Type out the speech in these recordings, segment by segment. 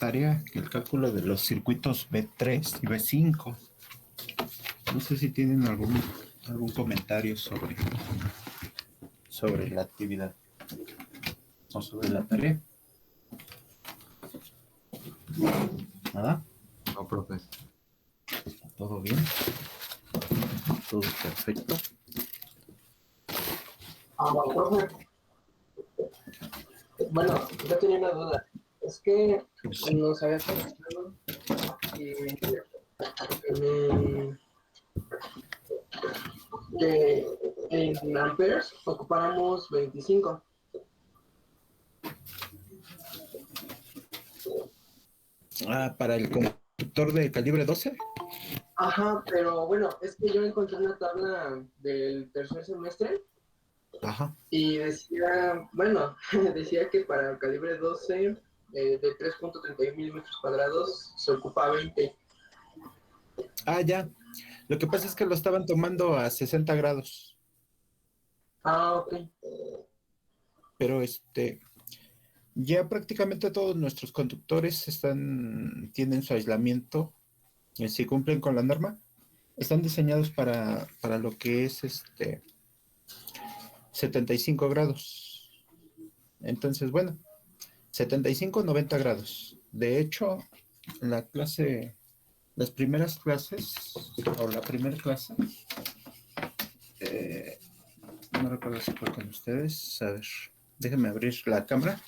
tarea, el cálculo de los circuitos B3 y B5. No sé si tienen algún comentario sobre la actividad o sobre la tarea. ¿Nada? No, profe. ¿Todo bien? ¿Todo perfecto? Profe, bueno, yo tenía una duda. Es que nos había comentado que en amperes ocupáramos 25. Para el conductor de calibre 12. Ajá, pero bueno, es que yo encontré una tabla del tercer semestre. Ajá. Y decía, bueno, decía que para el calibre 12 de 3.31 milímetros cuadrados se ocupa 20. Ya. Lo que pasa es que lo estaban tomando a 60 grados. Ok. Pero ya prácticamente todos nuestros conductores tienen su aislamiento. Si cumplen con la norma, están diseñados para lo que es 75 grados. Entonces, bueno, 75, 90 grados. De hecho, las primeras clases, o la primera clase, no recuerdo si fue con ustedes. A ver, déjenme abrir la cámara.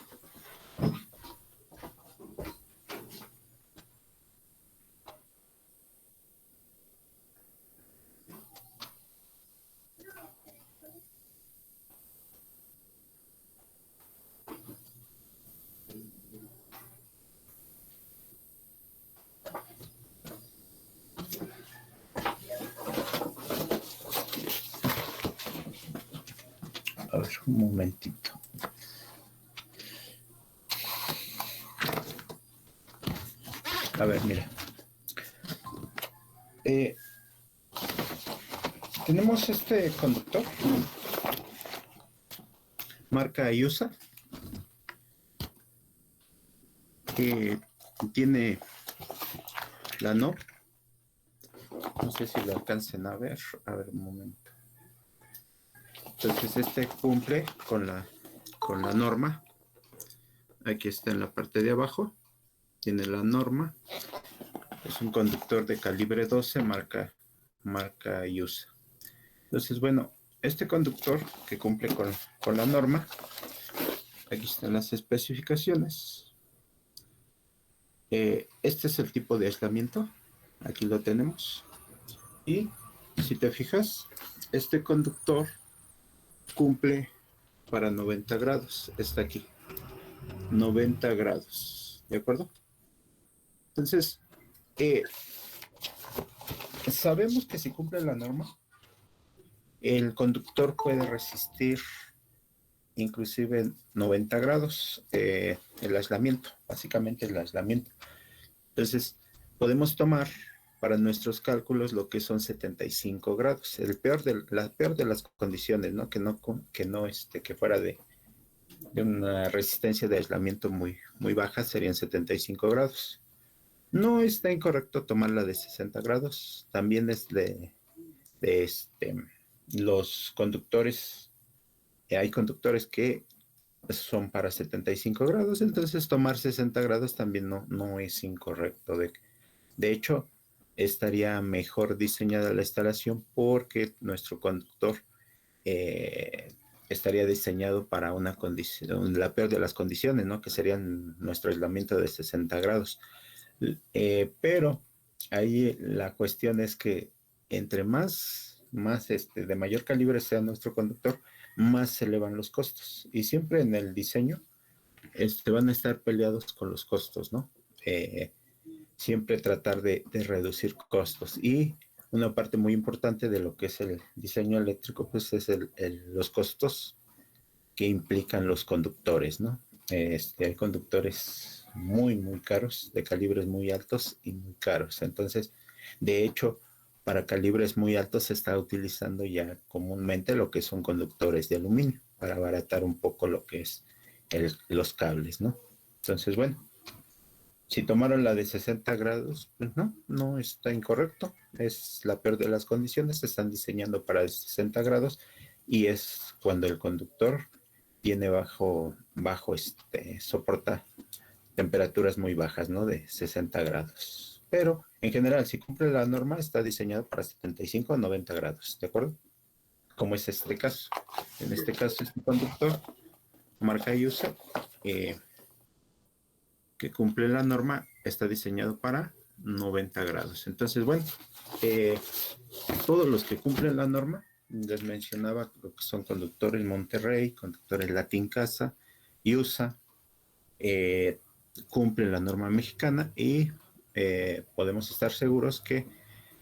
A ver, un momentito. A ver, mira. Tenemos este conductor, marca IUSA, que tiene la NOR. No sé si lo alcancen a ver. A ver, un momento. Entonces cumple con la norma. Aquí está en la parte de abajo. Tiene la norma. Es un conductor de calibre 12, marca IUSA. Entonces, bueno, este conductor que cumple con la norma, aquí están las especificaciones. Este es el tipo de aislamiento. Aquí lo tenemos. Y si te fijas, este conductor cumple para 90 grados. Está aquí. 90 grados. ¿De acuerdo? Entonces, sabemos que si cumple la norma, el conductor puede resistir inclusive 90 grados el aislamiento, básicamente el aislamiento. Entonces, podemos tomar para nuestros cálculos lo que son 75 grados, la peor de las condiciones, ¿no? Que fuera de una resistencia de aislamiento muy, muy baja, serían 75 grados. No está incorrecto tomarla de 60 grados, también es de los conductores, hay conductores que son para 75 grados, entonces tomar 60 grados también no es incorrecto. De hecho, estaría mejor diseñada la instalación porque nuestro conductor estaría diseñado para una condición, la peor de las condiciones, ¿no? Que serían nuestro aislamiento de 60 grados. Pero ahí la cuestión es que entre más de mayor calibre sea nuestro conductor, más se elevan los costos. Y siempre en el diseño van a estar peleados con los costos, ¿no? Siempre tratar de reducir costos. Y una parte muy importante de lo que es el diseño eléctrico, pues es los costos que implican los conductores, ¿no? Hay conductores muy, muy caros, de calibres muy altos y muy caros. Entonces, de hecho, para calibres muy altos se está utilizando ya comúnmente lo que son conductores de aluminio para abaratar un poco lo que es los cables, ¿no? Entonces, bueno, Si tomaron la de 60 grados, pues no, no está incorrecto. Es la peor de las condiciones. Se están diseñando para 60 grados y es cuando el conductor tiene soporta temperaturas muy bajas, ¿no? De 60 grados. Pero en general, si cumple la norma, está diseñado para 75 o 90 grados, ¿de acuerdo? Como es este caso. En este caso es un conductor, marca y uso, que cumple la norma, está diseñado para 90 grados. Entonces, bueno, todos los que cumplen la norma, les mencionaba lo que son conductores Monterrey, conductores Latin Casa y USA, cumplen la norma mexicana y podemos estar seguros que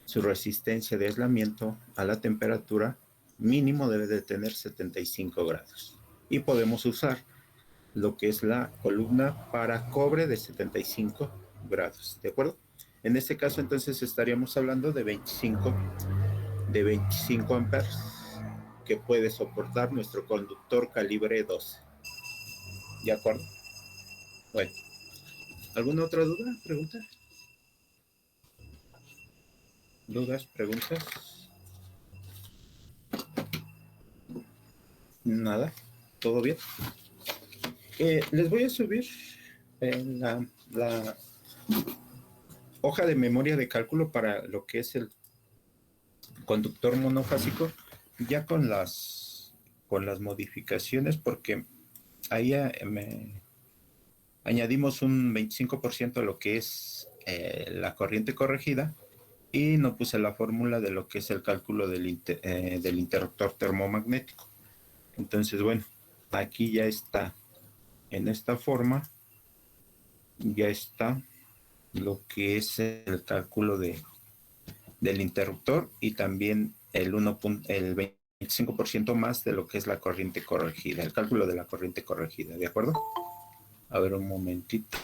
su resistencia de aislamiento a la temperatura mínimo debe de tener 75 grados. Y podemos usar lo que es la columna para cobre de 75 grados, ¿de acuerdo? En este caso entonces estaríamos hablando de 25 amperes que puede soportar nuestro conductor calibre 12. ¿De acuerdo? Bueno, ¿alguna otra duda? ¿Pregunta? ¿Dudas? ¿Preguntas? Nada. ¿Todo bien? Les voy a subir la hoja de memoria de cálculo para lo que es el conductor monofásico, ya con las modificaciones, porque ahí añadimos un 25% a lo que es la corriente corregida y no puse la fórmula de lo que es el cálculo del interruptor termomagnético. Entonces, bueno, aquí ya está, en esta forma, ya está lo que es el cálculo del interruptor y también el 25% más de lo que es la corriente corregida, el cálculo de la corriente corregida, ¿de acuerdo? A ver un momentito.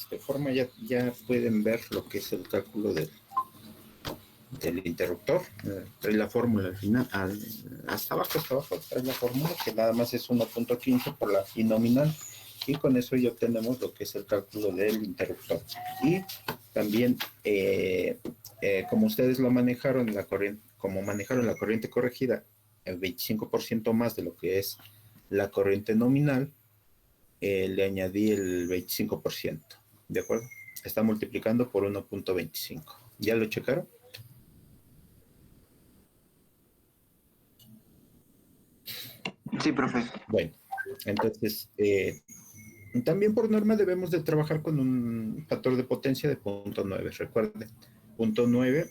De forma ya pueden ver lo que es el cálculo del interruptor. Trae la fórmula al final, hasta abajo trae la fórmula que nada más es 1.15 por la y nominal, y con eso ya obtenemos lo que es el cálculo del interruptor. Y también como ustedes lo manejaron manejaron la corriente corregida el 25% más de lo que es la corriente nominal, le añadí el 25%, ¿de acuerdo? Está multiplicando por 1.25. ¿Ya lo checaron? Sí, profe. Bueno, entonces, también por norma debemos de trabajar con un factor de potencia de 0.9. Recuerden, 0.9.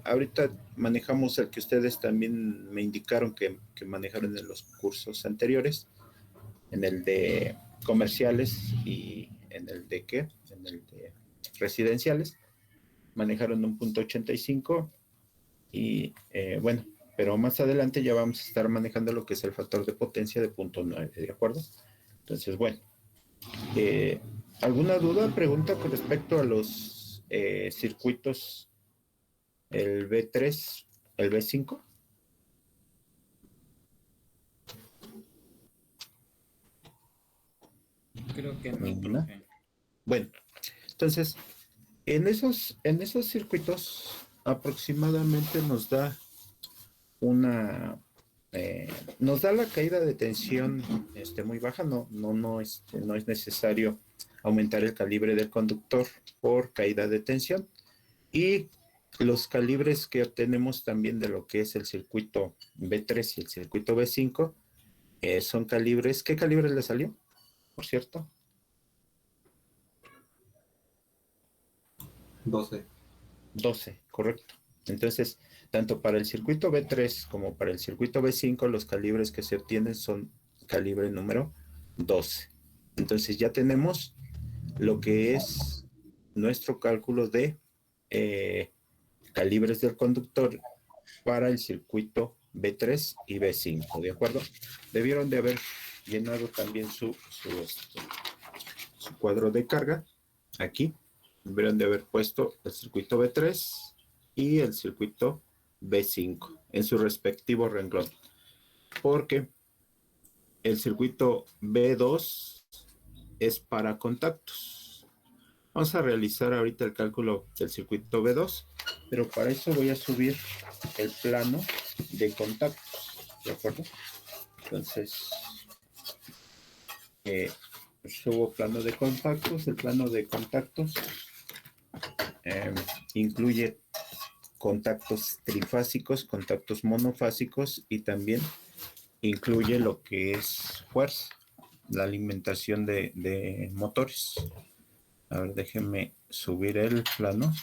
Ahorita manejamos el que ustedes también me indicaron que manejaron en los cursos anteriores, en el de comerciales y en el de ¿qué? En el de residenciales. Manejaron un 0.85 y bueno, pero más adelante ya vamos a estar manejando lo que es el factor de potencia de 0.9, ¿de acuerdo? Entonces, bueno, ¿alguna duda, pregunta con respecto a los circuitos, el B3, el B5? Creo que no, Ninguna. profe. Bueno, entonces, en esos circuitos aproximadamente una, nos da la caída de tensión muy baja. No es necesario aumentar el calibre del conductor por caída de tensión. Y los calibres que obtenemos también de lo que es el circuito B3 y el circuito B5 son calibres. ¿Qué calibre le salió, por cierto? 12, correcto. Entonces, tanto para el circuito B3 como para el circuito B5, los calibres que se obtienen son calibre número 12. Entonces ya tenemos lo que es nuestro cálculo de calibres del conductor para el circuito B3 y B5, ¿de acuerdo? Debieron de haber llenado también su cuadro de carga aquí. Deberían de haber puesto el circuito B3 y el circuito B5 en su respectivo renglón, porque el circuito B2 es para contactos. Vamos a realizar ahorita el cálculo del circuito B2, pero para eso voy a subir el plano de contactos, ¿de acuerdo? Entonces, subo plano de contactos. El plano de contactos incluye contactos trifásicos, contactos monofásicos y también incluye lo que es fuerza, la alimentación de motores. A ver, déjenme subir el plano.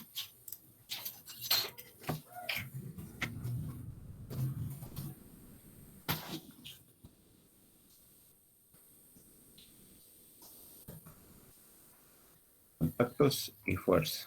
Contactos y fuerza.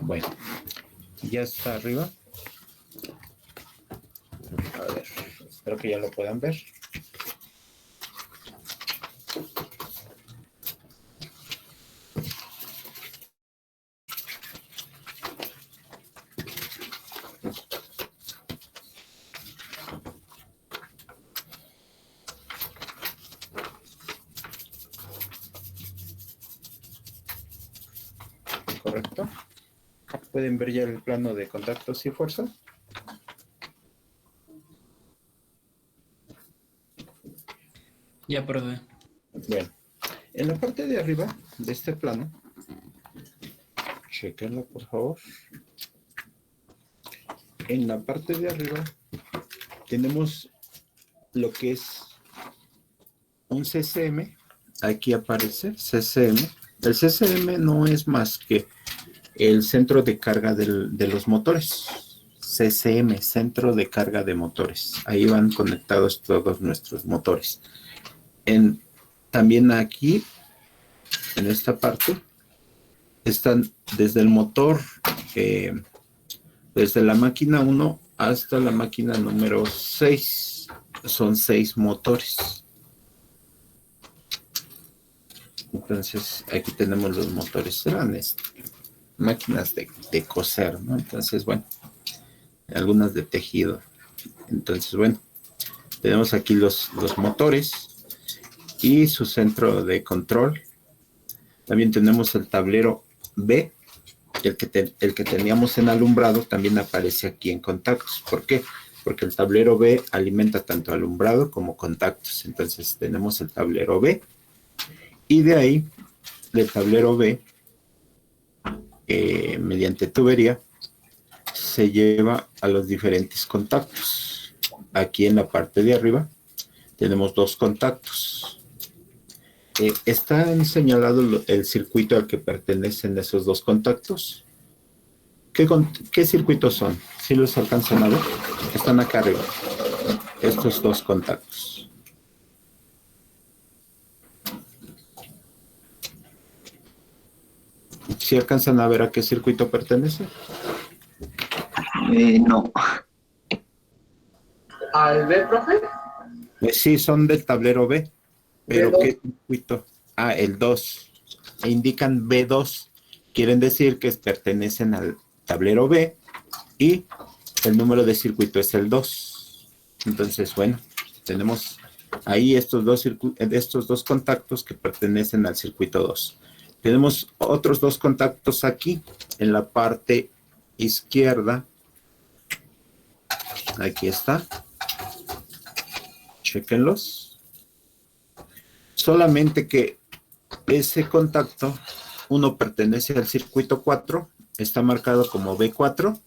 Bueno, ya está arriba. A ver, espero que ya lo puedan ver. Correcto. Pueden ver ya el plano de contactos y fuerza. Ya, profe. Bueno, en la parte de arriba de este plano, chequenlo por favor. En la parte de arriba tenemos lo que es un CCM. Aquí aparece CCM. El CCM no es más que el centro de carga de los motores. CCM, centro de carga de motores. Ahí van conectados todos nuestros motores. También aquí, en esta parte, están desde el motor, desde la máquina 1 hasta la máquina número 6. Son 6 motores. Entonces, aquí tenemos los motores. Serán máquinas de coser, ¿no? Entonces, bueno, algunas de tejido. Entonces, bueno, tenemos aquí los motores y su centro de control. También tenemos el tablero B, el que teníamos en alumbrado también aparece aquí en contactos. ¿Por qué? Porque el tablero B alimenta tanto alumbrado como contactos. Entonces tenemos el tablero B y de ahí, del tablero B, mediante tubería, se lleva a los diferentes contactos. Aquí en la parte de arriba tenemos dos contactos. Está señalado el circuito al que pertenecen esos dos contactos. ¿Qué circuitos son? ¿Sí los alcanzan a ver? Están acá arriba. Estos dos contactos. ¿Sí alcanzan a ver a qué circuito pertenece? No. ¿Al B, profe? Sí, son del tablero B. ¿Pero B2. qué circuito? Ah, el 2. Indican B2. Quieren decir que pertenecen al tablero B y el número de circuito es el 2. Entonces, bueno, tenemos ahí estos dos contactos que pertenecen al circuito 2. Tenemos otros dos contactos aquí en la parte izquierda. Aquí está. Chéquenlos. Solamente que ese contacto, uno pertenece al circuito 4, está marcado como B4,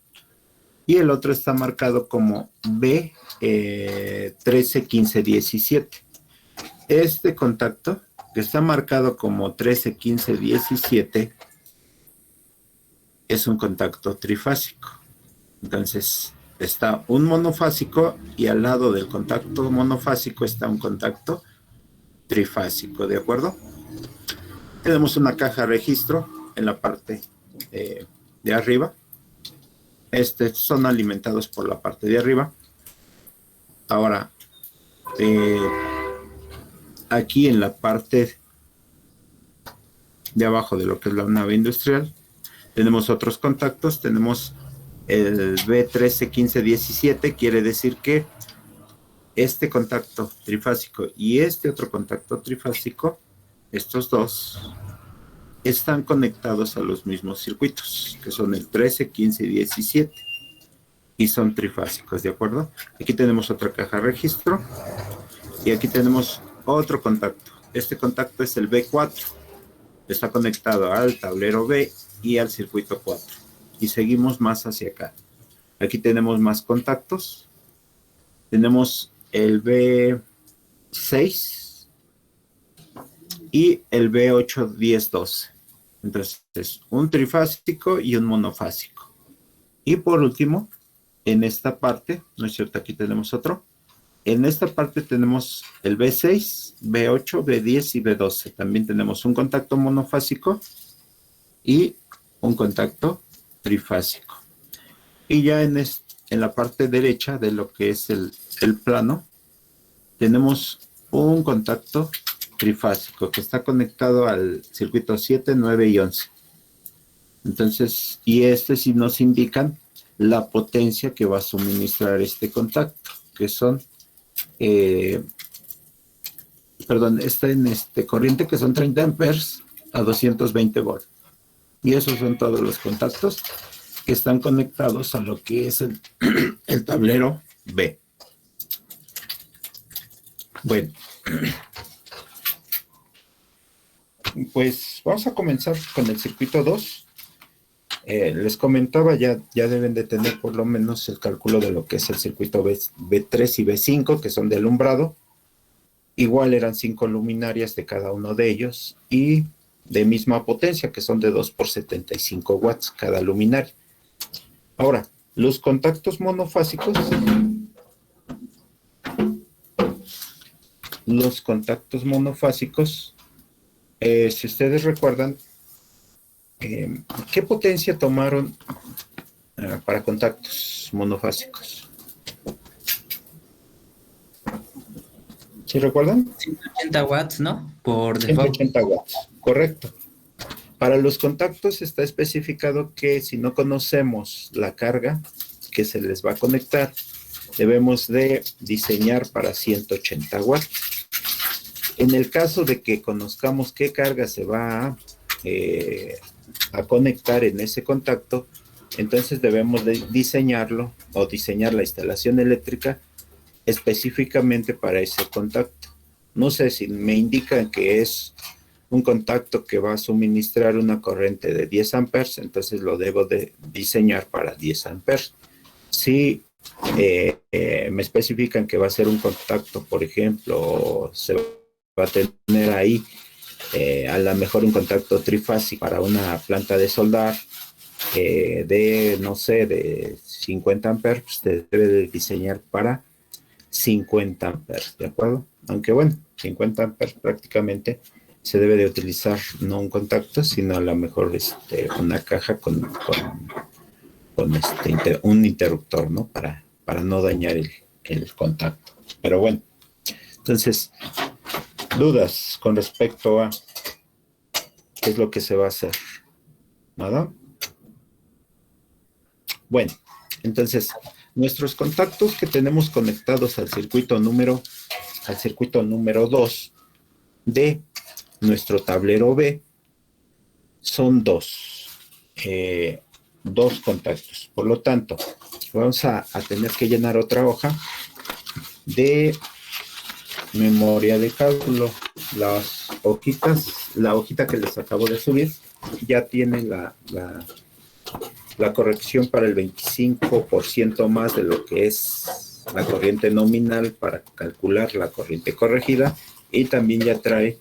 y el otro está marcado como B13, 15, 17. Este contacto, que está marcado como 13, 15, 17, es un contacto trifásico. Entonces, está un monofásico y al lado del contacto monofásico está un contacto trifásico, ¿de acuerdo? Tenemos una caja registro en la parte de arriba. Son alimentados por la parte de arriba. Ahora, aquí en la parte de abajo de lo que es la nave industrial, tenemos otros contactos. Tenemos el B13, 15, 17, quiere decir que este contacto trifásico y este otro contacto trifásico, estos dos, están conectados a los mismos circuitos, que son el 13, 15 y 17, y son trifásicos, ¿de acuerdo? Aquí tenemos otra caja registro, y aquí tenemos otro contacto. Este contacto es el B4, está conectado al tablero B y al circuito 4, y seguimos más hacia acá. Aquí tenemos más contactos, tenemos el B6 y el B8, 10, 12. Entonces, un trifásico y un monofásico. Y por último, en esta parte, ¿no es cierto? Aquí tenemos otro. En esta parte tenemos el B6, B8, B10 y B12. También tenemos un contacto monofásico y un contacto trifásico. Y ya en la parte derecha de lo que es el plano, tenemos un contacto trifásico que está conectado al circuito 7, 9 y 11. Entonces, y sí nos indican la potencia que va a suministrar este contacto, que son, está en corriente que son 30 amperes a 220 volts. Y esos son todos los contactos que están conectados a lo que es el tablero B. Bueno, pues vamos a comenzar con el circuito 2. Les comentaba, ya deben de tener por lo menos el cálculo de lo que es el circuito B3 y B5, que son de alumbrado. Igual eran 5 luminarias de cada uno de ellos y de misma potencia, que son de 2 por 75 watts cada luminaria. Ahora, los contactos monofásicos. Si ustedes recuerdan, ¿qué potencia tomaron para contactos monofásicos? ¿Sí recuerdan? 180 watts, ¿no? Por default. 180 watts, correcto. Para los contactos está especificado que si no conocemos la carga que se les va a conectar, debemos de diseñar para 180 watts. En el caso de que conozcamos qué carga se va a conectar en ese contacto, entonces debemos de diseñarlo o diseñar la instalación eléctrica específicamente para ese contacto. No sé si me indican que es un contacto que va a suministrar una corriente de 10 amperes, entonces lo debo de diseñar para 10 amperes. Si me especifican que va a ser un contacto, por ejemplo, se va a tener ahí a lo mejor un contacto trifásico para una planta de soldar de, no sé, de 50 amperes, pues se debe de diseñar para 50 amperes, ¿de acuerdo? Aunque bueno, 50 amperes prácticamente se debe de utilizar no un contacto, sino a lo mejor una caja con un interruptor, ¿no? Para no dañar el contacto. Pero bueno, entonces, dudas con respecto a qué es lo que se va a hacer. ¿Nada? Bueno, entonces, nuestros contactos que tenemos conectados al circuito número 2 de nuestro tablero B son dos contactos. Por lo tanto, vamos a tener que llenar otra hoja de memoria de cálculo. Las hojitas, la hojita que les acabo de subir ya tiene la corrección para el 25% más de lo que es la corriente nominal para calcular la corriente corregida, y también ya trae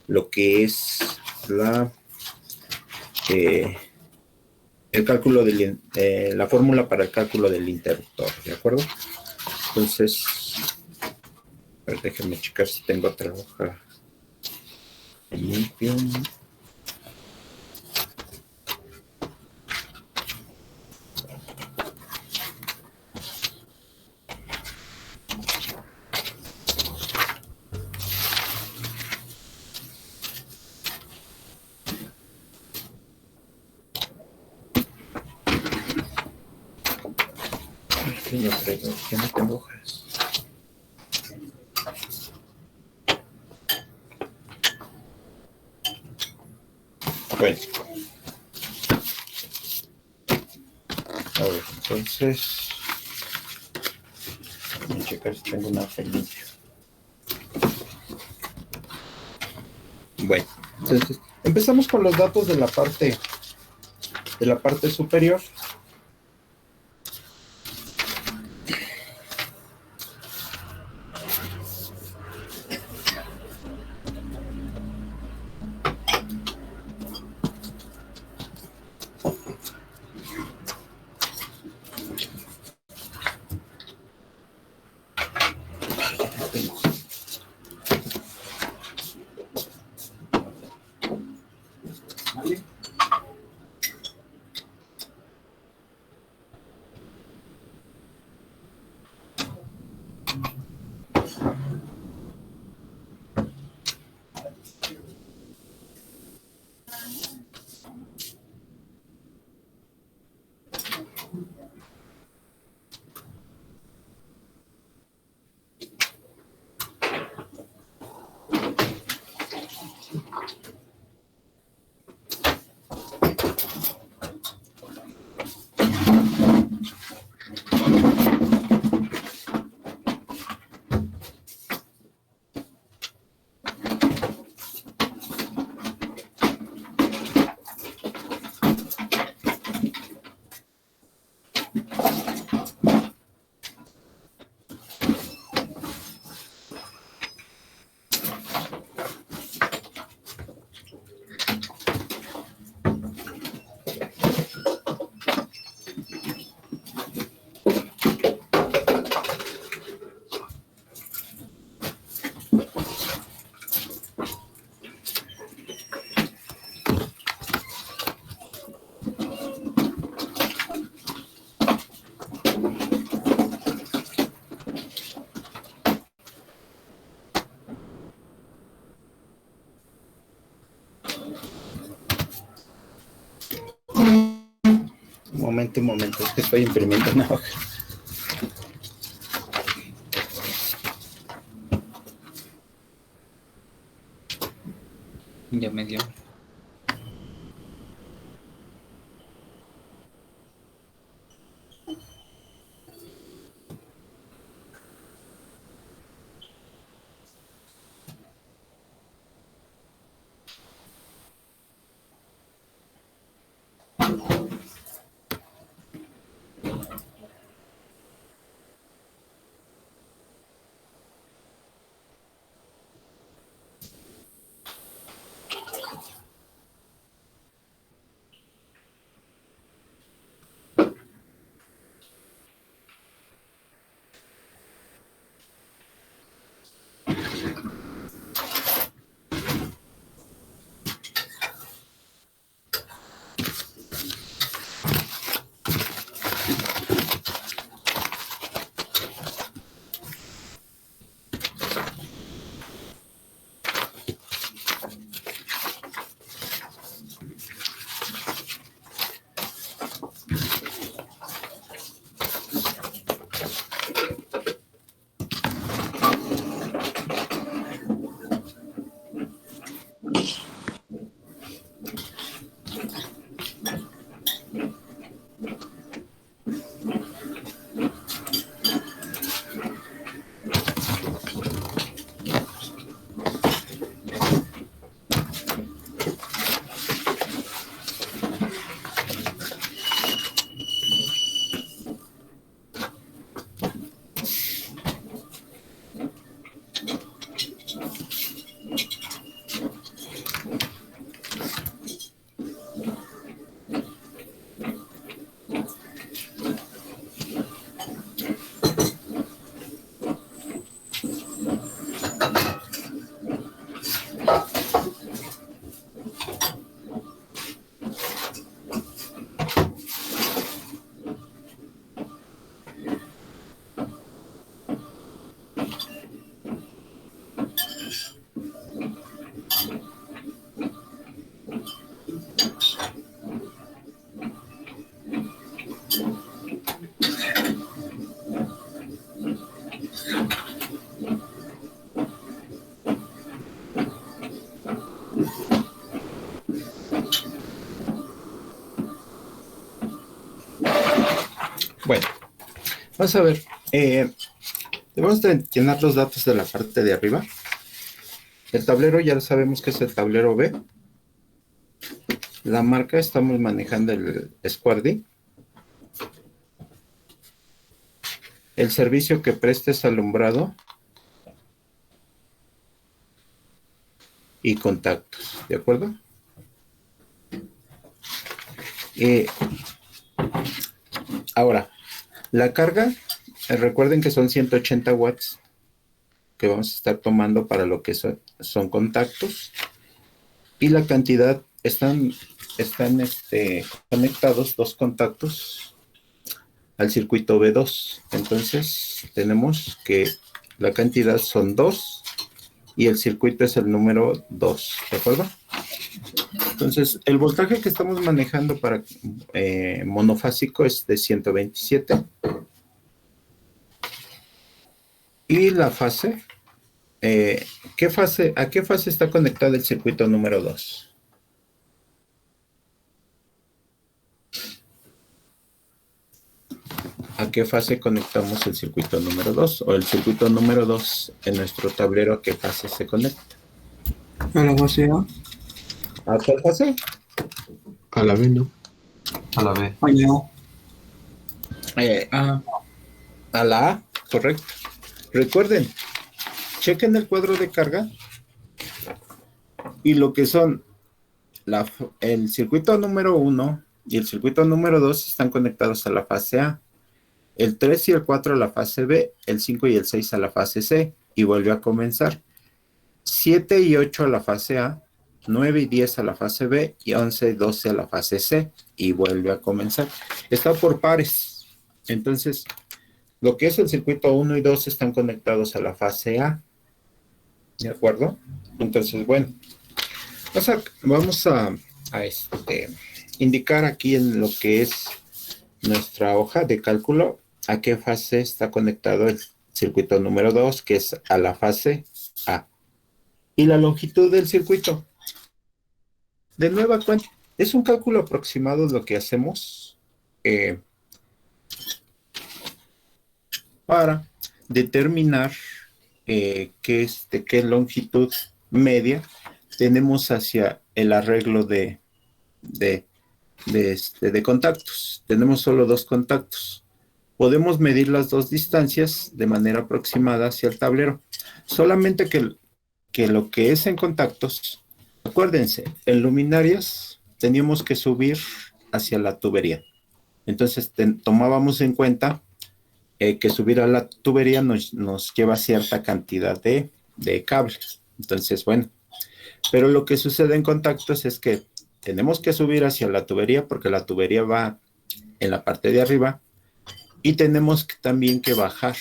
lo que es el cálculo la fórmula para el cálculo del interruptor, ¿de acuerdo? Entonces, a ver, déjenme checar si tengo otra hoja limpia. Ya no tengo hojas. Bueno. A ver, entonces voy a checar si tengo una hoja limpia. Bueno, entonces empezamos con los datos de la parte superior. Aguante un momento, es que estoy imprimiendo una hoja. Ya me dio. Bueno, vamos a ver. Debemos de llenar los datos de la parte de arriba. El tablero ya sabemos que es el tablero B. La marca estamos manejando el SquareD. El servicio que presta es alumbrado y contactos, ¿de acuerdo? Ahora, la carga, recuerden que son 180 watts que vamos a estar tomando para lo que son contactos, y la cantidad están conectados dos contactos al circuito B2. Entonces tenemos que la cantidad son 2 y el circuito es el número 2, ¿de acuerdo? Entonces el voltaje que estamos manejando para monofásico es de 127, y la fase, ¿a qué fase está conectado el circuito número 2? ¿A qué fase conectamos el circuito número 2? O el circuito número 2 en nuestro tablero, ¿a qué fase se conecta? A la fase A. ¿A qué fase? A la B, ¿no? A la B. A la A, correcto. Recuerden, chequen el cuadro de carga y lo que son el circuito número 1 y el circuito número 2 están conectados a la fase A. El 3 y el 4 a la fase B, el 5 y el 6 a la fase C, y vuelve a comenzar. 7 y 8 a la fase A, 9 y 10 a la fase B, y 11 y 12 a la fase C, y vuelve a comenzar. Está por pares. Entonces, lo que es el circuito 1 y 2 están conectados a la fase A. ¿De acuerdo? Entonces, bueno, vamos a indicar aquí en lo que es nuestra hoja de cálculo, ¿a qué fase está conectado el circuito número 2, que es a la fase A? Y la longitud del circuito. De nueva cuenta, es un cálculo aproximado lo que hacemos para determinar qué longitud media tenemos hacia el arreglo de contactos. Tenemos solo 2 contactos. Podemos medir las 2 distancias de manera aproximada hacia el tablero. Solamente que lo que es en contactos, acuérdense, en luminarias teníamos que subir hacia la tubería. Entonces tomábamos en cuenta que subir a la tubería nos lleva cierta cantidad de cables. Entonces, bueno, pero lo que sucede en contactos es que tenemos que subir hacia la tubería porque la tubería va en la parte de arriba y tenemos también que bajar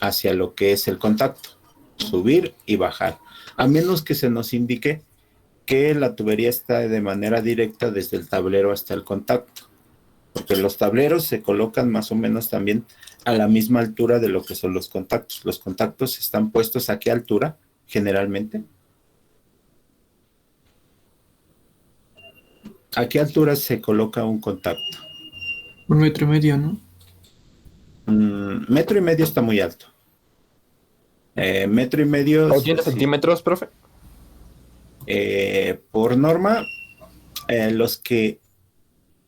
hacia lo que es el contacto, subir y bajar, a menos que se nos indique que la tubería está de manera directa desde el tablero hasta el contacto, porque los tableros se colocan más o menos también a la misma altura de lo que son los contactos. Los contactos están puestos ¿a qué altura generalmente? ¿A qué altura se coloca un contacto? 1,5 metros, ¿no? 1,5 metros está muy alto. 1,5 metros. 80 centímetros, profe. Por norma, los que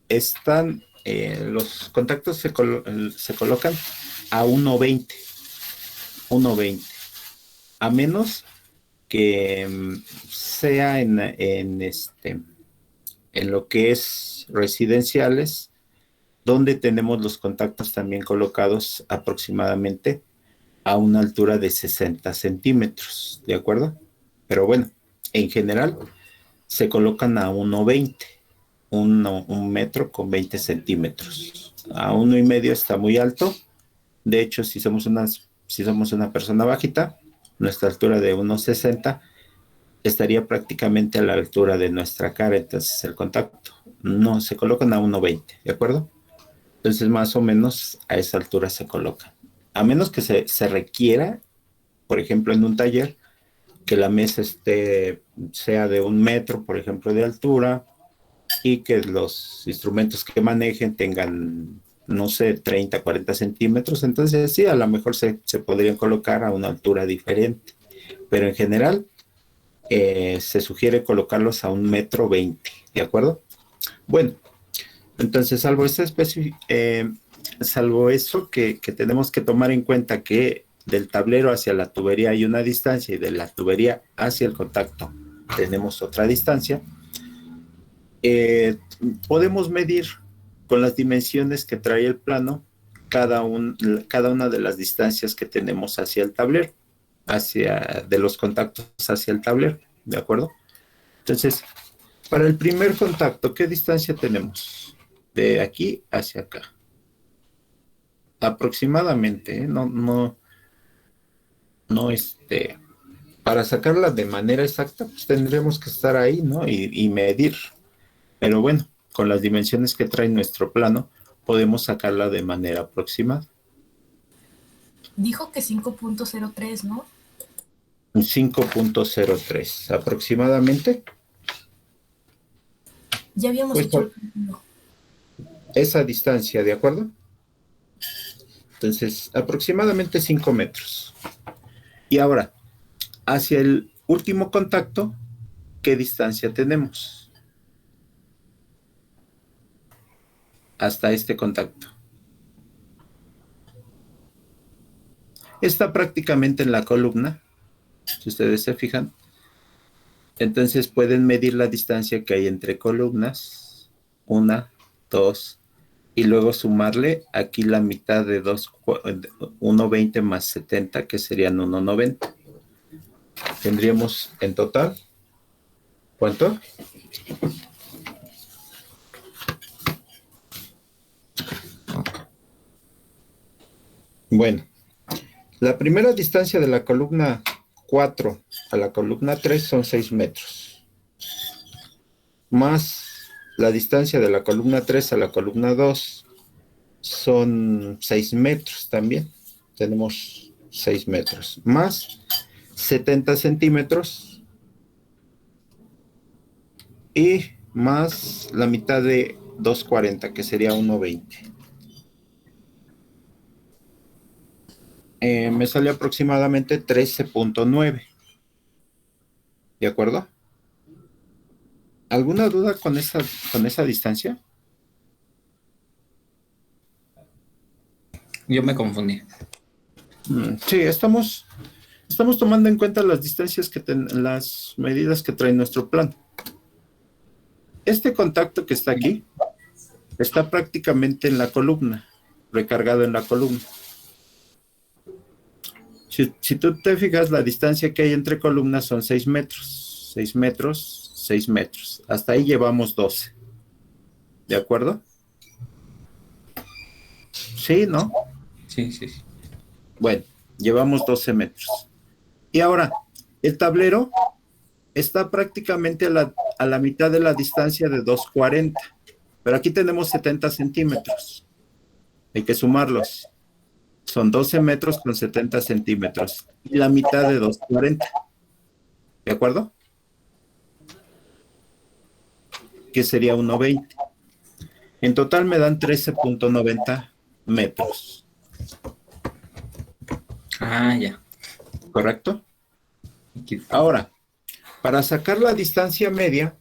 están, los contactos se colocan a 1,20. 1,20. A menos que sea en lo que es residenciales, donde tenemos los contactos también colocados aproximadamente a una altura de 60 centímetros, ¿de acuerdo? Pero bueno, en general se colocan a 1,20, un metro con 20 centímetros. A 1,5 está muy alto. De hecho, si somos una persona bajita, nuestra altura de 1,60 estaría prácticamente a la altura de nuestra cara. Entonces el contacto no se colocan a 1,20, ¿de acuerdo? Entonces más o menos a esa altura se coloca. A menos que se requiera, por ejemplo, en un taller, que la mesa sea de 1 metro, por ejemplo, de altura, y que los instrumentos que manejen tengan, no sé, 30, 40 centímetros. Entonces sí, a lo mejor se podrían colocar a una altura diferente. Pero en general, se sugiere colocarlos a 1,20 metros, ¿de acuerdo? Bueno, entonces salvo eso que tenemos que tomar en cuenta, que del tablero hacia la tubería hay una distancia y de la tubería hacia el contacto tenemos otra distancia. Podemos medir con las dimensiones que trae el plano cada una de las distancias que tenemos hacia el tablero, de los contactos hacia el tablero, ¿de acuerdo? Entonces, para el primer contacto, ¿qué distancia tenemos? De aquí hacia acá. Aproximadamente, para sacarla de manera exacta, pues tendremos que estar ahí, ¿no? Y medir. Pero bueno, con las dimensiones que trae nuestro plano, podemos sacarla de manera aproximada. Dijo que 5.03, ¿no? 5.03 aproximadamente. Ya habíamos Pues hecho el cálculo. Esa distancia, ¿de acuerdo? Entonces, aproximadamente 5 metros. Y ahora, hacia el último contacto, ¿qué distancia tenemos? Hasta este contacto. Está prácticamente en la columna, si ustedes se fijan. Entonces pueden medir la distancia que hay entre columnas, 1, 2, y luego sumarle aquí la mitad de 1,20 más 70, que serían 1,90. Tendríamos en total, ¿cuánto? Bueno, la primera distancia de la columna 4 a la columna 3 son 6 metros. Más la distancia de la columna 3 a la columna 2 son 6 metros también. Tenemos 6 metros más 70 centímetros y más la mitad de 240, que sería 120. Me sale aproximadamente 13.9. ¿De acuerdo? ¿Alguna duda con esa distancia? Yo me confundí. Sí, estamos tomando en cuenta las distancias las medidas que trae nuestro plan. Este contacto que está aquí está prácticamente en la columna, recargado en la columna. Si tú te fijas, la distancia que hay entre columnas son 6 metros. 6 metros, 6 metros. Hasta ahí llevamos 12. ¿De acuerdo? Sí, ¿no? Sí, sí, sí. Bueno, llevamos 12 metros. Y ahora, el tablero está prácticamente a la mitad de la distancia de 240. Pero aquí tenemos 70 centímetros. Hay que sumarlos. Son 12 metros con 70 centímetros. Y la mitad de 240. ¿De acuerdo? Que sería 120. En total me dan 13.90 metros. Ah, ya. ¿Correcto? Ahora, para sacar la distancia media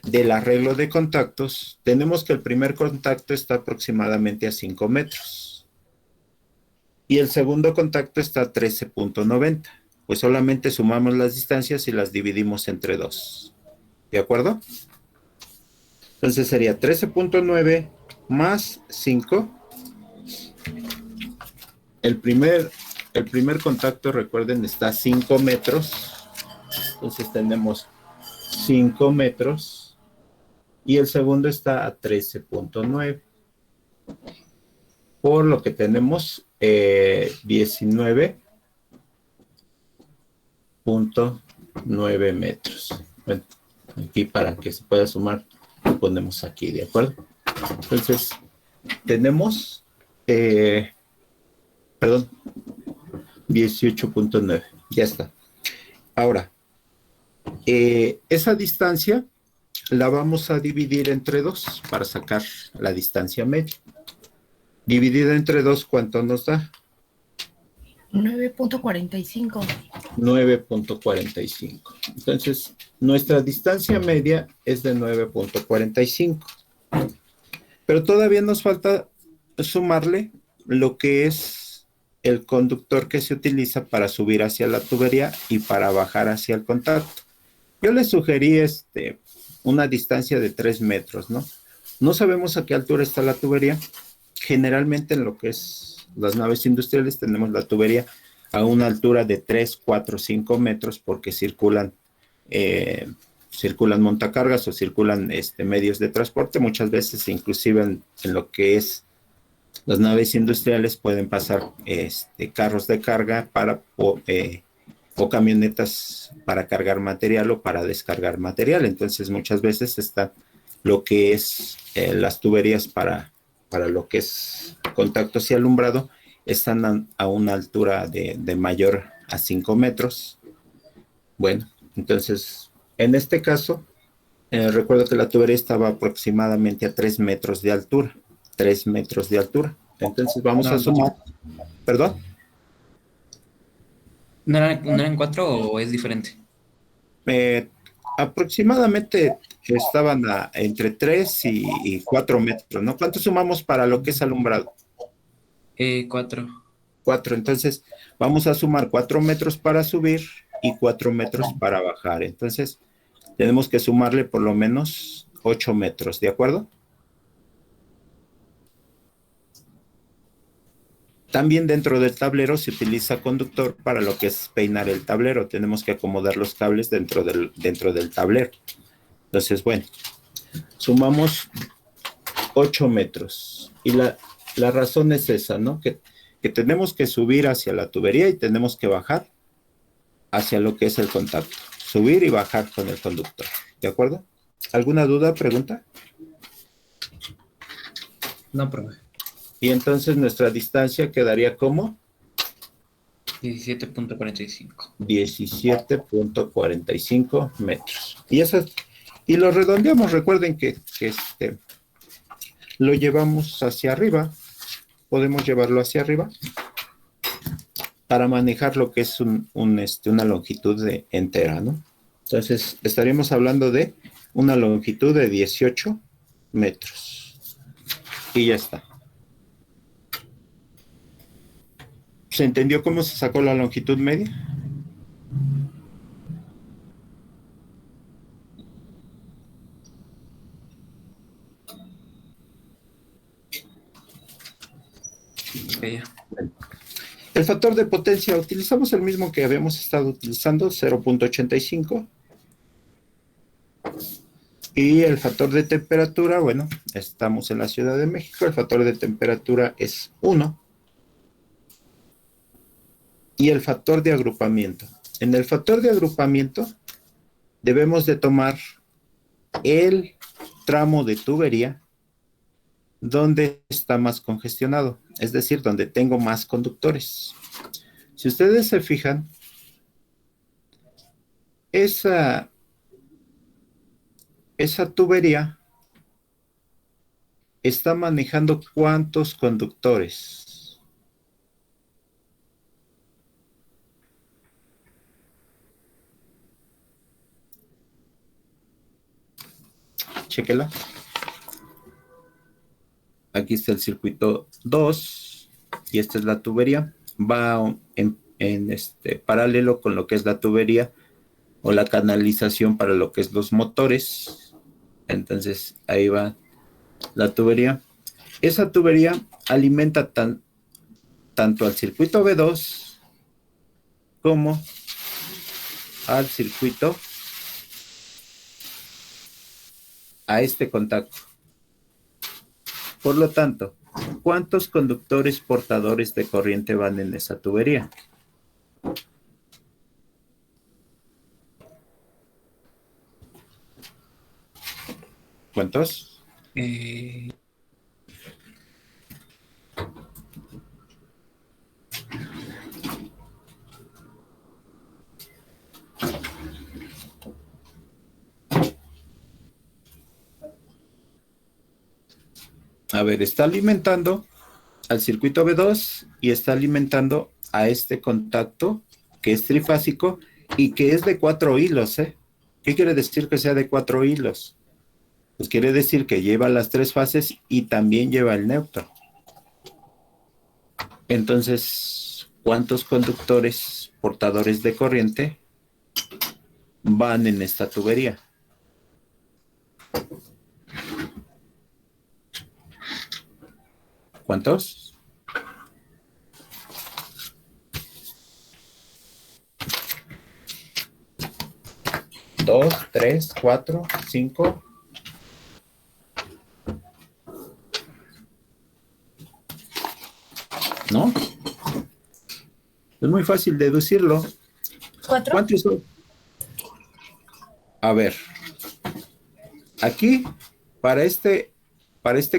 del arreglo de contactos, tenemos que el primer contacto está aproximadamente a 5 metros. Y el segundo contacto está a 13.90. Pues solamente sumamos las distancias y las dividimos entre 2. ¿De acuerdo? Entonces sería 13.9 más 5. El primer contacto, recuerden, está a 5 metros. Entonces tenemos 5 metros. Y el segundo está a 13.9. Por lo que tenemos 19.9 metros. Bueno, aquí para que se pueda sumar, lo ponemos aquí, ¿de acuerdo? Entonces, tenemos, 18.9. Ya está. Ahora, esa distancia la vamos a dividir entre 2 para sacar la distancia media. Dividida entre 2, ¿cuánto nos da? 9.45. 9.45. Entonces, nuestra distancia media es de 9.45. Pero todavía nos falta sumarle lo que es el conductor que se utiliza para subir hacia la tubería y para bajar hacia el contacto. Yo le sugerí una distancia de 3 metros, ¿no? No sabemos a qué altura está la tubería. Generalmente en lo que es las naves industriales tenemos la tubería a una altura de 3, 4, 5 metros porque circulan montacargas o circulan medios de transporte. Muchas veces inclusive en lo que es las naves industriales pueden pasar carros de carga o camionetas para cargar material o para descargar material. Entonces muchas veces está lo que es las tuberías para lo que es contactos y alumbrado, están a una altura de mayor a 5 metros. Bueno, entonces, en este caso, recuerdo que la tubería estaba aproximadamente a 3 metros de altura. 3 metros de altura. Entonces, vamos a sumar. ¿Perdón? ¿No eran 4 o es diferente? Aproximadamente estaban entre 3 y 4 metros, ¿no? ¿Cuánto sumamos para lo que es alumbrado? 4. 4. Entonces, vamos a sumar 4 metros para subir y 4 metros para bajar. Entonces, tenemos que sumarle por lo menos 8 metros, ¿de acuerdo? También dentro del tablero se utiliza conductor para lo que es peinar el tablero. Tenemos que acomodar los cables dentro del tablero. Entonces, bueno, sumamos 8 metros. Y la razón es esa, ¿no? Que tenemos que subir hacia la tubería y tenemos que bajar hacia lo que es el contacto. Subir y bajar con el conductor. ¿De acuerdo? ¿Alguna duda, pregunta? No, profe. Y entonces nuestra distancia quedaría como 17.45. 17.45 metros. Y lo redondeamos. Recuerden que lo llevamos hacia arriba. Podemos llevarlo hacia arriba para manejar lo que es una longitud entera, ¿no? Entonces, estaríamos hablando de una longitud de 18 metros. Y ya está. ¿Se entendió cómo se sacó la longitud media? Ok, ya. El factor de potencia, utilizamos el mismo que habíamos estado utilizando, 0.85. Y el factor de temperatura, bueno, estamos en la Ciudad de México, el factor de temperatura es 1. Y el factor de agrupamiento. En el factor de agrupamiento debemos de tomar el tramo de tubería donde está más congestionado, es decir, donde tengo más conductores. Si ustedes se fijan, esa tubería está manejando ¿cuántos conductores? Chéquela. Aquí está el circuito 2 y esta es la tubería. Va en paralelo con lo que es la tubería o la canalización para lo que es los motores. Entonces ahí va la tubería. Esa tubería alimenta tanto al circuito B2 como al circuito a este contacto. Por lo tanto, ¿cuántos conductores portadores de corriente van en esa tubería? ¿Cuántos? A ver, está alimentando al circuito B2 y está alimentando a este contacto que es trifásico y que es de 4 hilos, ¿eh? ¿Qué quiere decir que sea de 4 hilos? Pues quiere decir que lleva las 3 fases y también lleva el neutro. Entonces, ¿cuántos conductores portadores de corriente van en esta tubería? ¿Cuántos? ¿2, 3, 4, 5? ¿No? Es muy fácil deducirlo. 4. ¿Cuántos son? A ver. Aquí, para este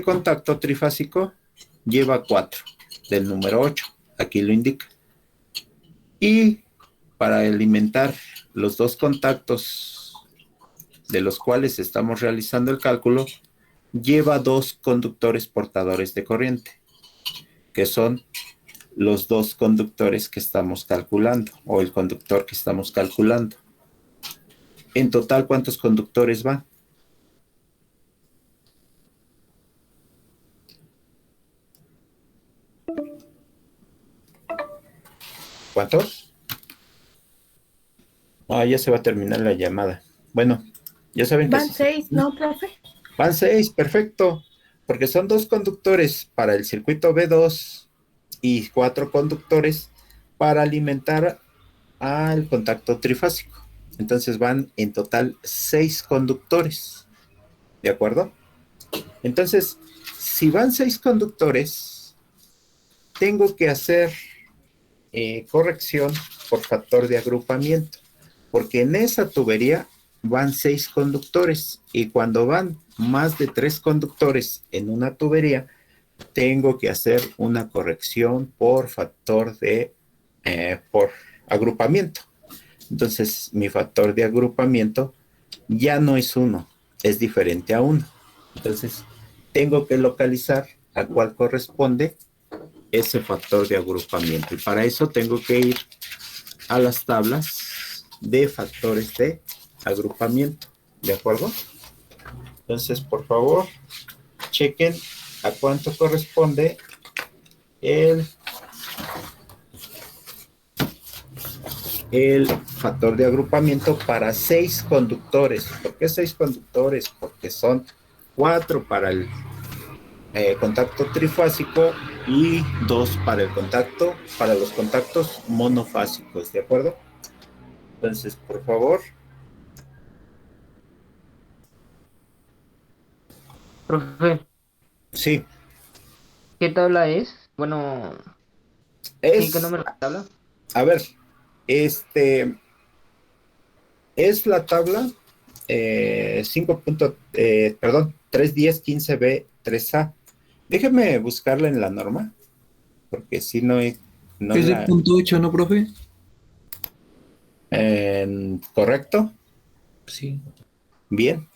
contacto trifásico, lleva 4, del número 8. Aquí lo indica. Y para alimentar los dos contactos de los cuales estamos realizando el cálculo, lleva 2 conductores portadores de corriente, que son los 2 conductores que estamos calculando, o el conductor que estamos calculando. En total, ¿cuántos conductores van? ¿Cuántos? Ya se va a terminar la llamada. Bueno, ya saben que... Van 6, ¿no, profe? Van 6, perfecto. Porque son 2 conductores para el circuito B2 y 4 conductores para alimentar al contacto trifásico. Entonces van en total 6 conductores. ¿De acuerdo? Entonces, si van 6 conductores, tengo que hacer corrección por factor de agrupamiento, porque en esa tubería van 6 conductores y cuando van más de 3 conductores en una tubería, tengo que hacer una corrección por factor de, por agrupamiento. Entonces, mi factor de agrupamiento ya no es 1, es diferente a 1. Entonces, tengo que localizar a cuál corresponde ese factor de agrupamiento. Y para eso tengo que ir a las tablas de factores de agrupamiento. ¿De acuerdo? Entonces, por favor, chequen a cuánto corresponde el factor de agrupamiento para 6 conductores. ¿Por qué 6 conductores? Porque son 4 para el contacto trifásico y 2 para el contacto, para los contactos monofásicos, ¿de acuerdo? Entonces, por favor. Profe, Sí. ¿qué tabla es? Bueno, sí, ¿qué número de tabla? A ver, es la tabla 31015B3A. Déjeme buscarla en la norma, porque si no, no Es de la... punto 8, ¿no, profe? ¿Correcto? Sí. Bien.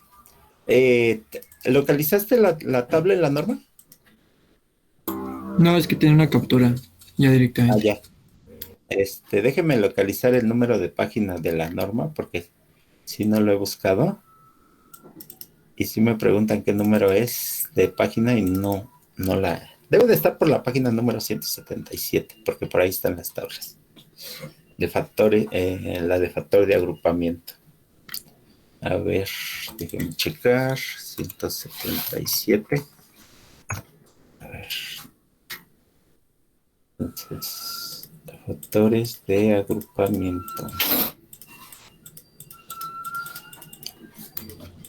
¿Localizaste la tabla en la norma? No, es que tiene una captura ya directamente. Ya. Déjeme localizar el número de página de la norma, porque si no lo he buscado. Y si me preguntan qué número es de página y no la... Debe de estar por la página número 177, porque por ahí están las tablas de factores, la de factor de agrupamiento. A ver, déjenme checar. 177. A ver. Entonces, factores de agrupamiento.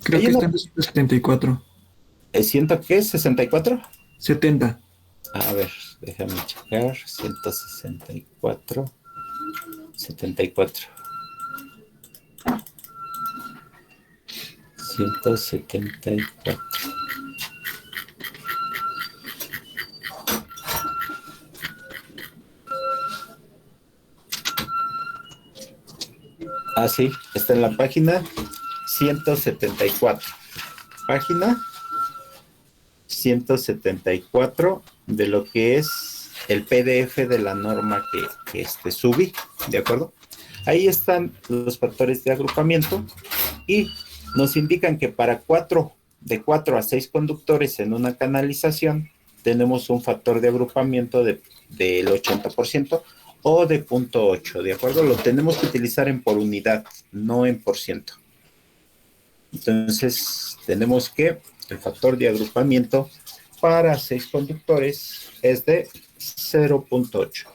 Creo que está en 274. ¿Siento que es 64? 70. A ver, déjame checar. 164. 74. 174. Ah, sí, está en la página 174. Página 174 de lo que es el PDF de la norma que subí, ¿de acuerdo? Ahí están los factores de agrupamiento y nos indican que para de 4 a 6 conductores en una canalización tenemos un factor de agrupamiento del 80% o de 0.8, ¿de acuerdo? Lo tenemos que utilizar en por unidad, no en por ciento. Entonces, tenemos que el factor de agrupamiento para 6 conductores es de 0.8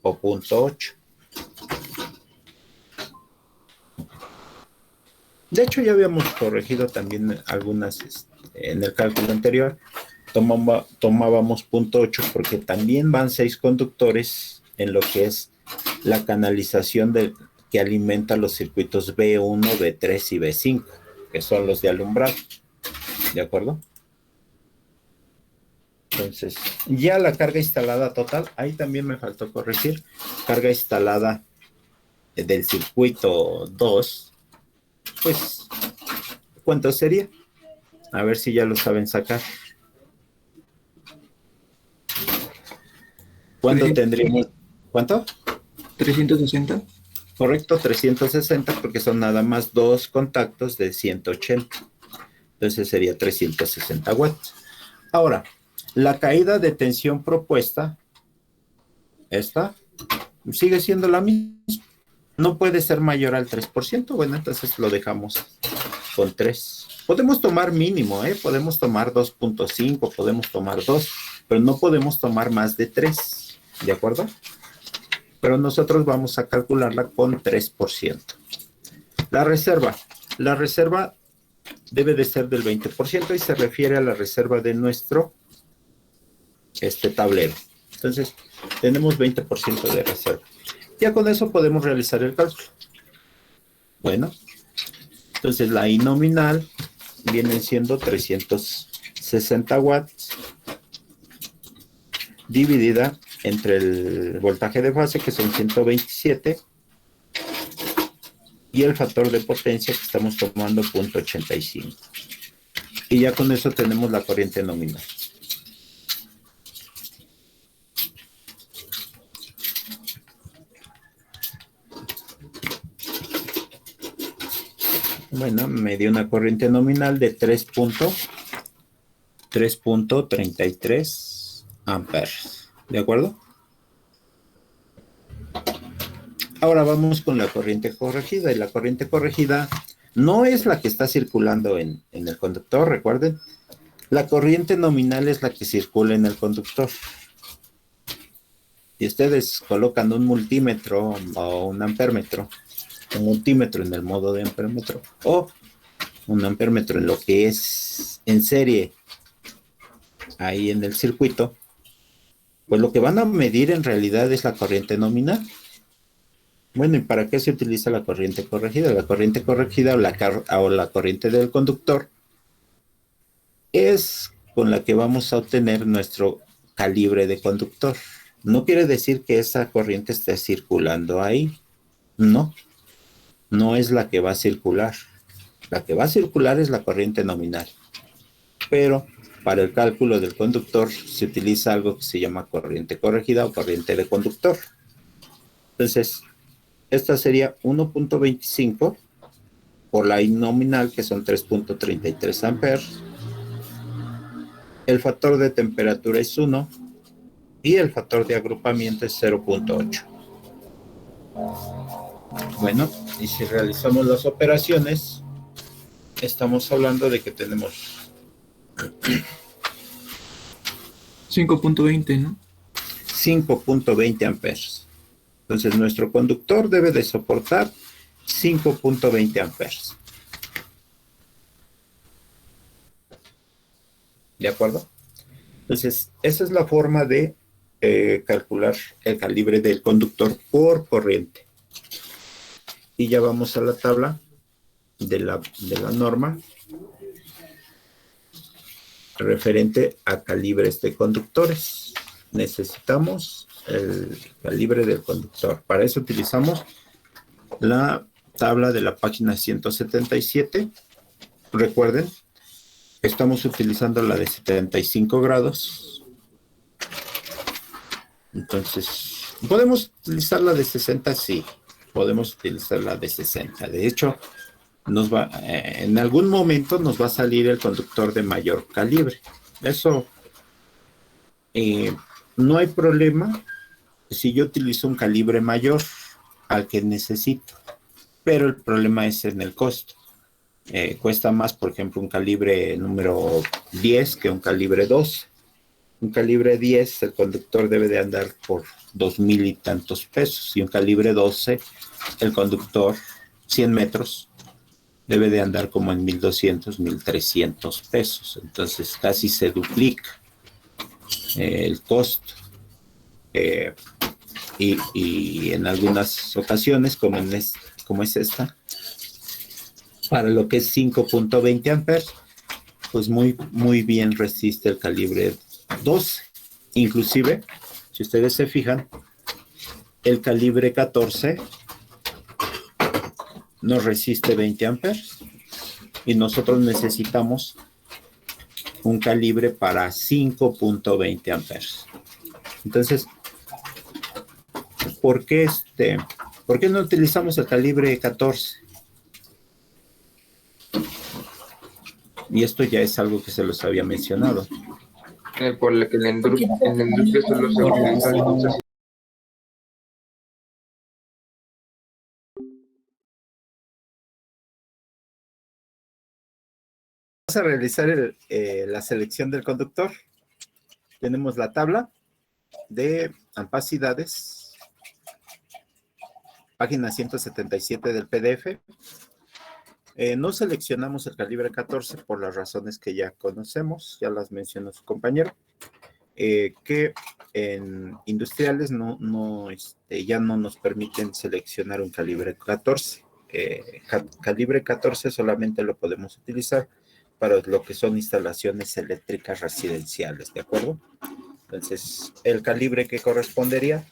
o 0.8. De hecho, ya habíamos corregido también algunas en el cálculo anterior. Tomábamos 0.8 porque también van 6 conductores en lo que es la canalización que alimenta los circuitos B1, B3 y B5, que son los de alumbrado. ¿De acuerdo? Entonces, ya la carga instalada total, ahí también me faltó corregir. Carga instalada del circuito 2, pues, ¿cuánto sería? A ver si ya lo saben sacar. ¿Cuánto tendríamos? ¿Cuánto? 360. Correcto, 360, porque son nada más 2 contactos de 180. Entonces sería 360 watts. Ahora, la caída de tensión propuesta, esta, sigue siendo la misma. No puede ser mayor al 3%. Bueno, entonces lo dejamos con 3. Podemos tomar mínimo, podemos tomar 2.5, podemos tomar 2, pero no podemos tomar más de 3, ¿de acuerdo? Pero nosotros vamos a calcularla con 3%. La reserva debe de ser del 20% y se refiere a la reserva de nuestro tablero. Entonces, tenemos 20% de reserva. Ya con eso podemos realizar el cálculo. Bueno, Entonces la I nominal viene siendo 360 watts dividida entre el voltaje de fase, que son 127, y el factor de potencia, que estamos tomando 0.85. Y ya con eso tenemos la corriente nominal. Bueno, me dio una corriente nominal de 3.33 amperes. ¿De acuerdo? Ahora vamos con la corriente corregida. Y la corriente corregida no es la que está circulando en el conductor, recuerden. La corriente nominal es la que circula en el conductor. Si ustedes colocan un multímetro o un ampérmetro, un multímetro en el modo de ampérmetro o un ampérmetro en lo que es en serie ahí en el circuito, pues lo que van a medir en realidad es la corriente nominal. Bueno, ¿y para qué se utiliza la corriente corregida? La corriente corregida o la corriente del conductor es con la que vamos a obtener nuestro calibre de conductor. No quiere decir que esa corriente esté circulando ahí. No, no es la que va a circular. La que va a circular es la corriente nominal. Pero para el cálculo del conductor se utiliza algo que se llama corriente corregida o corriente de conductor. Entonces, esta sería 1.25 por la I nominal, que son 3.33 amperes. El factor de temperatura es 1 y el factor de agrupamiento es 0.8. Bueno, y si realizamos las operaciones, estamos hablando de que tenemos 5.20, ¿no? 5.20 amperes. Entonces, nuestro conductor debe de soportar 5.20 amperes. ¿De acuerdo? Entonces, esa es la forma de calcular el calibre del conductor por corriente. Y ya vamos a la tabla de la norma referente a calibres de conductores. Necesitamos el calibre del conductor. Para eso utilizamos la tabla de la página 177. Recuerden, estamos utilizando la de 75 grados. Entonces, ¿podemos utilizar la de 60? Sí, podemos utilizar la de 60. De hecho, en algún momento nos va a salir el conductor de mayor calibre. Eso no hay problema si yo utilizo un calibre mayor al que necesito, pero el problema es en el costo. Cuesta más, por ejemplo, un calibre número 10 que un calibre 12. Un calibre 10, el conductor debe de andar por 2,000 y tantos pesos, y un calibre 12, el conductor 100 metros debe de andar como en 1,200, 1,300 pesos. Entonces casi se duplica el costo. Y en algunas ocasiones, como es esta, para lo que es 5.20 amperes, pues muy, muy bien resiste el calibre 12. Inclusive, si ustedes se fijan, el calibre 14 nos resiste 20 amperes y nosotros necesitamos un calibre para 5.20 amperes. Entonces, ¿por qué no utilizamos el calibre 14? Y esto ya es algo que se los había mencionado. Por lo que en la industria solo se utilizan luces. Vamos a realizar la selección del conductor. Tenemos la tabla de ampacidades, página 177 del PDF. No seleccionamos el calibre 14 por las razones que ya conocemos, ya las mencionó su compañero, que en industriales ya no nos permiten seleccionar un calibre 14. calibre 14 solamente lo podemos utilizar para lo que son instalaciones eléctricas residenciales, ¿de acuerdo? Entonces, el calibre que correspondería,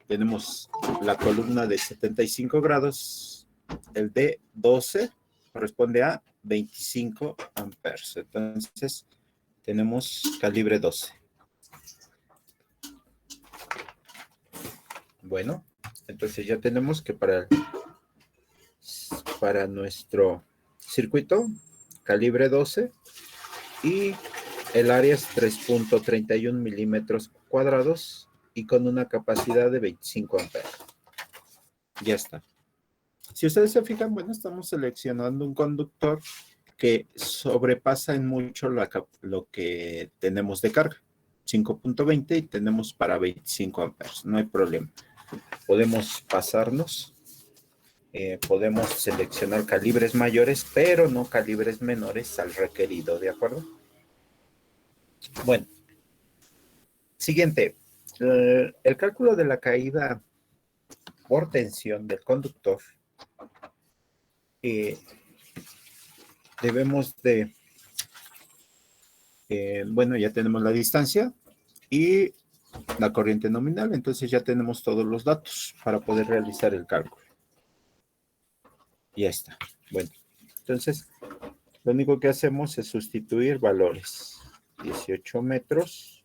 tenemos la columna de 75 grados, el de 12 corresponde a 25 amperes. Entonces, tenemos calibre 12. Bueno, entonces ya tenemos que para nuestro circuito, calibre 12 y el área es 3.31 milímetros cuadrados y con una capacidad de 25 amperes. Ya está. Si ustedes se fijan, bueno, estamos seleccionando un conductor que sobrepasa en mucho lo que tenemos de carga. 5.20 y tenemos para 25 amperes. No hay problema. Podemos pasarnos. Podemos seleccionar calibres mayores, pero no calibres menores al requerido, ¿de acuerdo? Bueno. Siguiente. El cálculo de la caída por tensión del conductor. Debemos de... bueno, ya tenemos la distancia y la corriente nominal, entonces ya tenemos todos los datos para poder realizar el cálculo. Ya está. Bueno, entonces lo único que hacemos es sustituir valores. 18 metros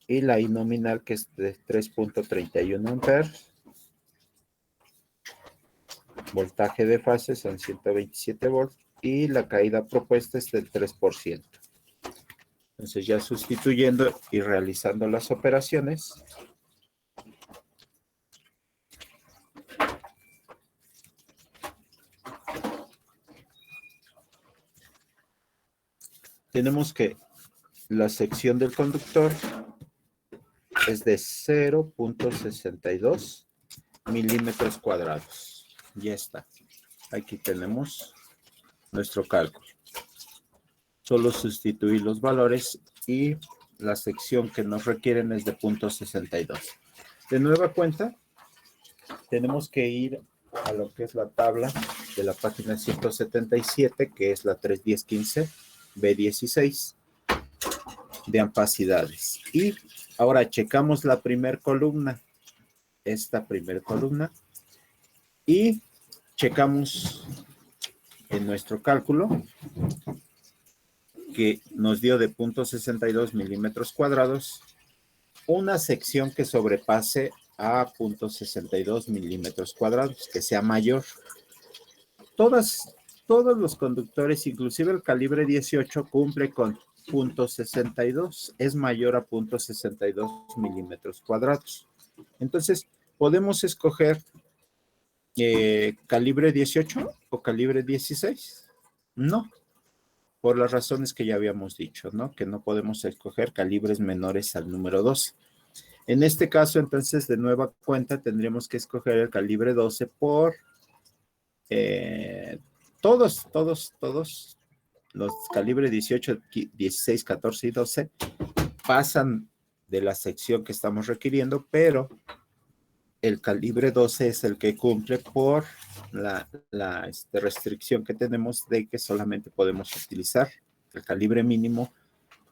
y la I nominal que es de 3.31 amperes. Voltaje de fase son 127 volts y la caída propuesta es del 3%. Entonces ya sustituyendo y realizando las operaciones, tenemos que la sección del conductor es de 0.62 milímetros cuadrados. Ya está. Aquí tenemos nuestro cálculo. Solo sustituir los valores y la sección que nos requieren es de 0.62. De nueva cuenta, tenemos que ir a lo que es la tabla de la página 177, que es la 31015 B16 de ampacidades. Y ahora checamos la primera columna, esta primera columna, y checamos en nuestro cálculo que nos dio de 0.62 milímetros cuadrados una sección que sobrepase a 0.62 milímetros cuadrados, que sea mayor. Todos los conductores, inclusive el calibre 18, cumple con 0.62, es mayor a 0.62 milímetros cuadrados. Entonces, podemos escoger calibre 18 o calibre 16. No, por las razones que ya habíamos dicho, ¿no? Que no podemos escoger calibres menores al número 12. En este caso, entonces, de nueva cuenta, tendríamos que escoger el calibre 12 por todos los calibres 18, 16, 14 y 12 pasan de la sección que estamos requiriendo, pero el calibre 12 es el que cumple por la restricción que tenemos de que solamente podemos utilizar el calibre mínimo,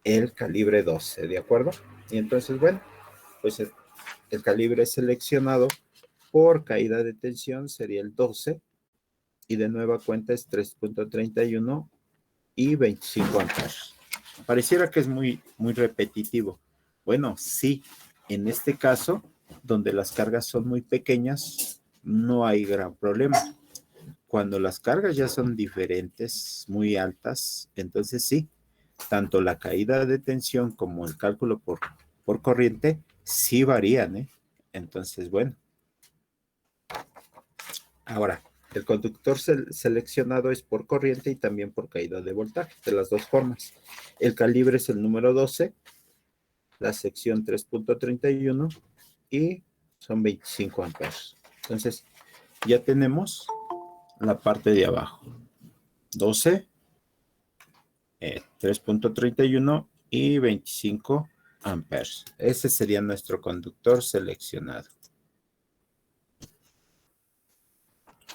el calibre 12, ¿de acuerdo? Y entonces, bueno, pues el calibre seleccionado por caída de tensión sería el 12 y de nueva cuenta es 3.31 y 25 amperes. Pareciera que es muy repetitivo. Bueno, sí, en este caso, donde las cargas son muy pequeñas, no hay gran problema. Cuando las cargas ya son diferentes, muy altas, entonces sí, tanto la caída de tensión como el cálculo por corriente sí varían, ¿eh? Entonces, bueno. Ahora, el conductor seleccionado es por corriente y también por caída de voltaje, de las dos formas. El calibre es el número 12, la sección 3.31 y son 25 amperes. Entonces, ya tenemos la parte de abajo. 12, 3.31 y 25 amperes. Ese sería nuestro conductor seleccionado.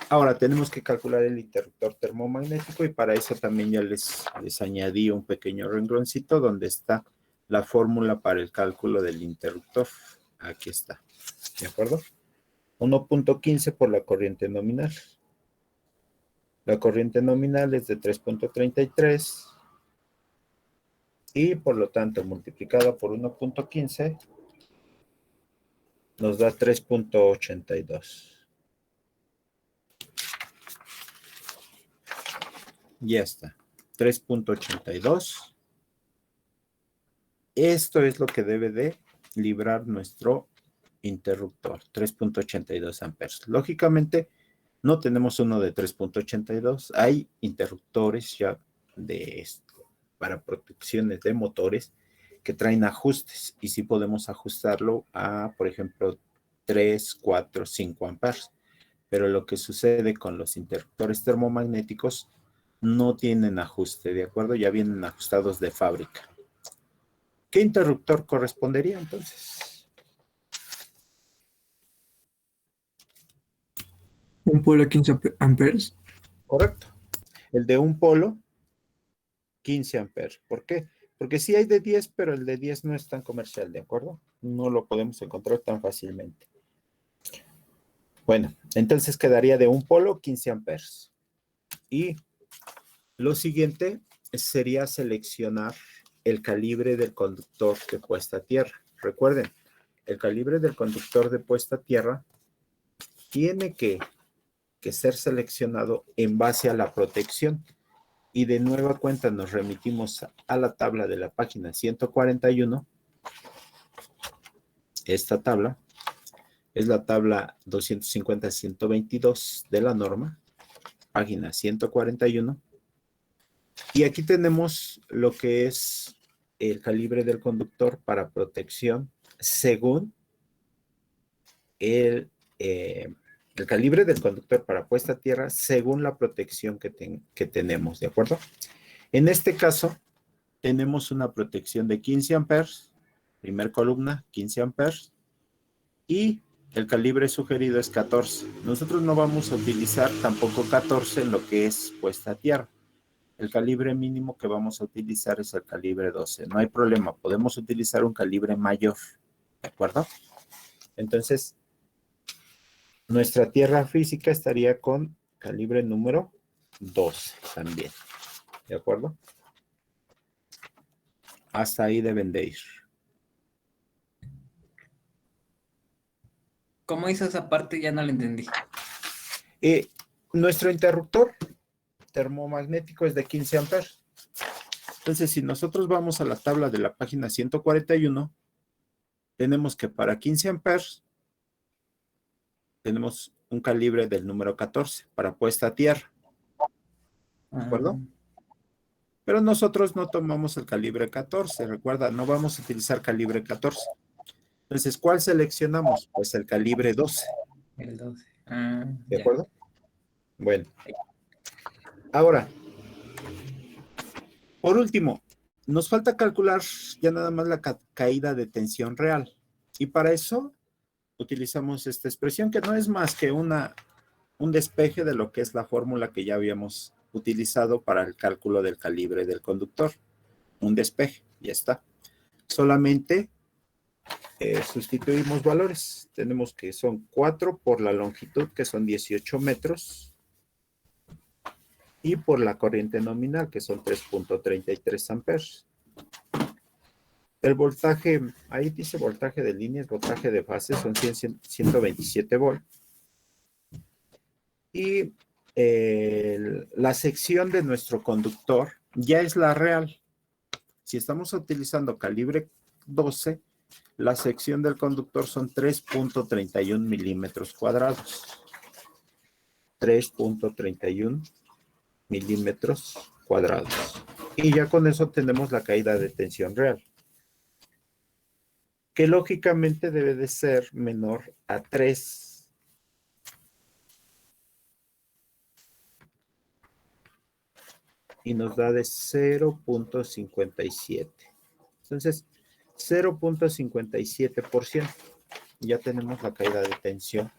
Ahora tenemos que calcular el interruptor termomagnético y para eso también ya les añadí un pequeño rengloncito donde está la fórmula para el cálculo del interruptor. Aquí está, ¿de acuerdo? 1.15 por la corriente nominal. La corriente nominal es de 3.33 y por lo tanto multiplicada por 1.15 nos da 3.82. Ya está, 3.82. Esto es lo que debe de librar nuestro interruptor, 3.82 amperes. Lógicamente, no tenemos uno de 3.82. Hay interruptores ya para protecciones de motores que traen ajustes y sí podemos ajustarlo a, por ejemplo, 3, 4, 5 amperes. Pero lo que sucede con los interruptores termomagnéticos no tienen ajuste, ¿de acuerdo? Ya vienen ajustados de fábrica. ¿Qué interruptor correspondería entonces? Un polo 15 amperes. Correcto. El de un polo, 15 amperes. ¿Por qué? Porque sí hay de 10, pero el de 10 no es tan comercial, ¿de acuerdo? No lo podemos encontrar tan fácilmente. Bueno, entonces quedaría de un polo 15 amperes. Y lo siguiente sería seleccionar el calibre del conductor de puesta a tierra. Recuerden, el calibre del conductor de puesta a tierra tiene que ser seleccionado en base a la protección. Y de nueva cuenta nos remitimos a la tabla de la página 141. Esta tabla es la tabla 250-122 de la norma, página 141. Y aquí tenemos lo que es el calibre del conductor para protección según el calibre del conductor para puesta a tierra según la protección que tenemos, ¿de acuerdo? En este caso, tenemos una protección de 15 amperes, primer columna, 15 amperes, y el calibre sugerido es 14. Nosotros no vamos a utilizar tampoco 14 en lo que es puesta a tierra. El calibre mínimo que vamos a utilizar es el calibre 12. No hay problema, podemos utilizar un calibre mayor, ¿de acuerdo? Entonces, nuestra tierra física estaría con calibre número 12 también, ¿de acuerdo? Hasta ahí deben de ir. ¿Cómo hizo esa parte? Ya no la entendí. Nuestro interruptor termomagnético es de 15 amperes. Entonces, si nosotros vamos a la tabla de la página 141, tenemos que para 15 amperes tenemos un calibre del número 14 para puesta a tierra. ¿De acuerdo? Pero nosotros no tomamos el calibre 14. Recuerda, no vamos a utilizar calibre 14. Entonces, ¿cuál seleccionamos? Pues el calibre 12. El 12. ¿De acuerdo? Bueno. Ahora, por último, nos falta calcular ya nada más la caída de tensión real. Y para eso utilizamos esta expresión que no es más que un despeje de lo que es la fórmula que ya habíamos utilizado para el cálculo del calibre del conductor. Un despeje, ya está. Solamente sustituimos valores. Tenemos que son 4 por la longitud, que son 18 metros. Y por la corriente nominal, que son 3.33 amperes. El voltaje, ahí dice voltaje de líneas, voltaje de fase, son 127 volts. Y la sección de nuestro conductor ya es la real. Si estamos utilizando calibre 12, la sección del conductor son 3.31 milímetros cuadrados. 3.31 milímetros cuadrados. Y ya con eso tenemos la caída de tensión real, que lógicamente debe de ser menor a 3. Y nos da de 0.57. Entonces, 0.57%. Ya tenemos la caída de tensión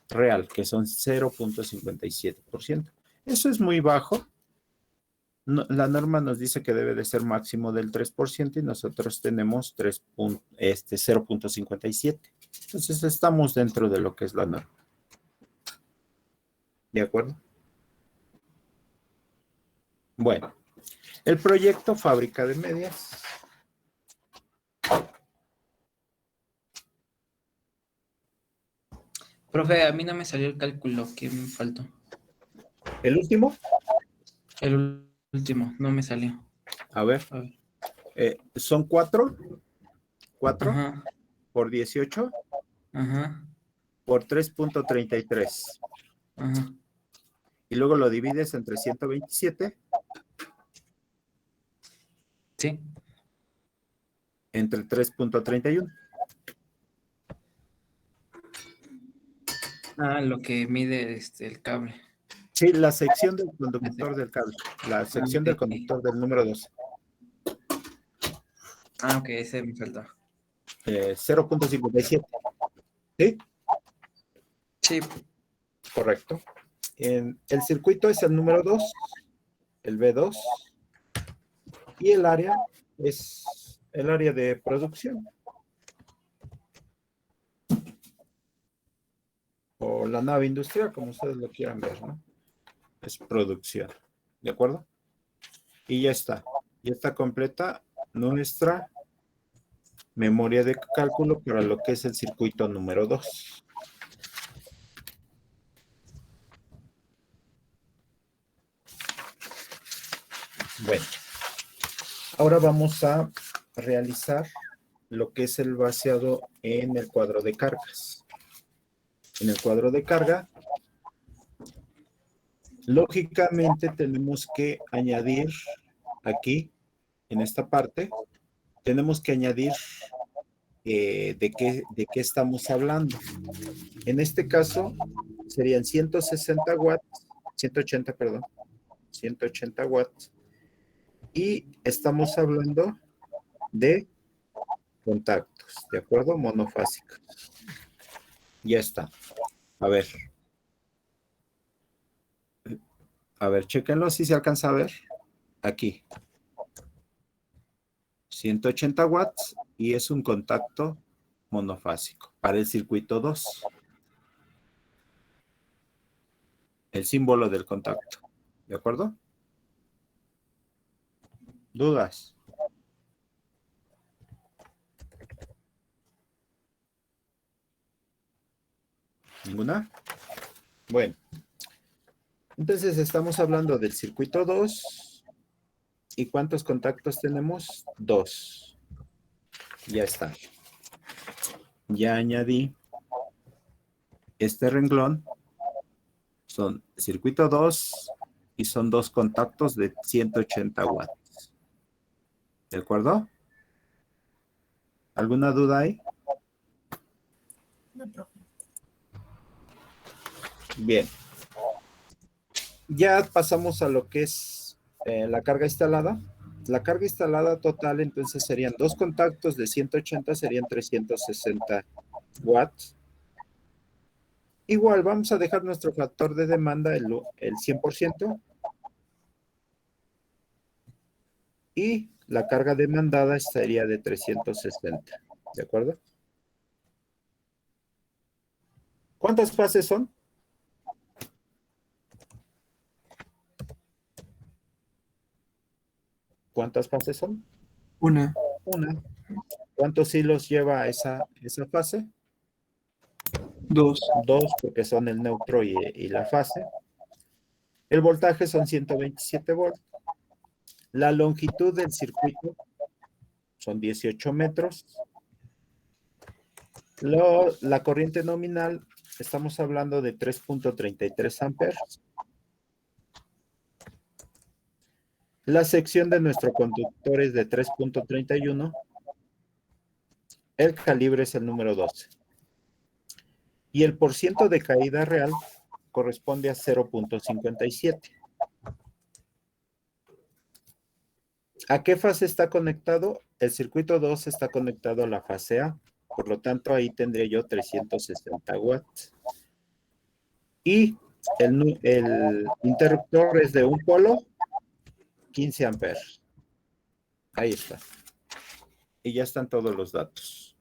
real, que son 0.57%. Eso es muy bajo. No, la norma nos dice que debe de ser máximo del 3% y nosotros tenemos 0.57. Entonces estamos dentro de lo que es la norma. ¿De acuerdo? Bueno, el proyecto fábrica de medias. Profe, a mí no me salió el cálculo, ¿qué me faltó? ¿El último? El último, no me salió. A ver. A ver. Son 4 Ajá, por 18 ajá, por 3.33. ajá. Y luego lo divides entre 127 Sí. entre 3.31. Ah, lo que mide el cable. Sí, la sección del conductor del cable. La sección del ok. conductor del número 12. Ah, ok, ese me faltó. 0.57. ¿Sí? Sí. Correcto. El circuito es el número 2, el B2, y el área es el área de producción. O la nave industrial, como ustedes lo quieran ver, ¿no? Es producción. ¿De acuerdo? Y ya está. Ya está completa nuestra memoria de cálculo para lo que es el circuito número 2. Bueno, ahora vamos a realizar lo que es el vaciado en el cuadro de cargas. En el cuadro de carga, lógicamente tenemos que añadir aquí, en esta parte, tenemos que añadir de qué estamos hablando. En este caso, serían 160 watts, 180, perdón, 180 watts. Y estamos hablando de contactos, ¿de acuerdo? Monofásicos. Ya está. A ver. A ver, chéquenlo si se alcanza a ver. Aquí. 180 watts y es un contacto monofásico para el circuito 2. El símbolo del contacto. ¿De acuerdo? ¿Dudas? ¿Ninguna? Bueno. Entonces estamos hablando del circuito 2. ¿Y cuántos contactos tenemos? 2. Ya está. Ya añadí este renglón. Son circuito 2 y son 2 contactos de 180 watts. ¿De acuerdo? ¿Alguna duda ahí? No, profe. Bien. Ya pasamos a lo que es la carga instalada. La carga instalada total, entonces serían 2 contactos de 180, serían 360 watts. Igual, vamos a dejar nuestro factor de demanda el 100%. Y la carga demandada sería de 360. ¿De acuerdo? ¿Cuántas fases son? ¿Cuántas fases son? Una. Una. ¿Cuántos hilos lleva esa fase? 2. 2, porque son el neutro y la fase. El voltaje son 127 volts. La longitud del circuito son 18 metros. La corriente nominal, estamos hablando de 3.33 amperes. La sección de nuestro conductor es de 3.31. El calibre es el número 12. Y el porciento de caída real corresponde a 0.57. ¿A qué fase está conectado? El circuito 2 está conectado a la fase A. Por lo tanto, ahí tendría yo 360 watts. Y el interruptor es de un polo, 15 amperes. Ahí está. Y ya están todos los datos.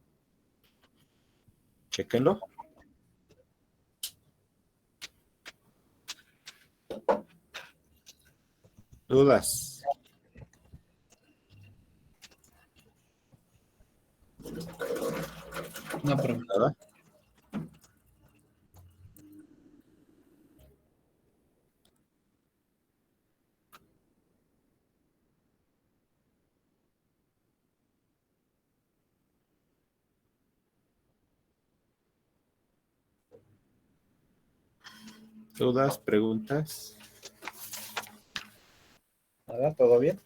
Chéquenlo. ¿Dudas? No, profe. ¿Nada? ¿Dudas? ¿Preguntas? ¿Nada? ¿Todo bien?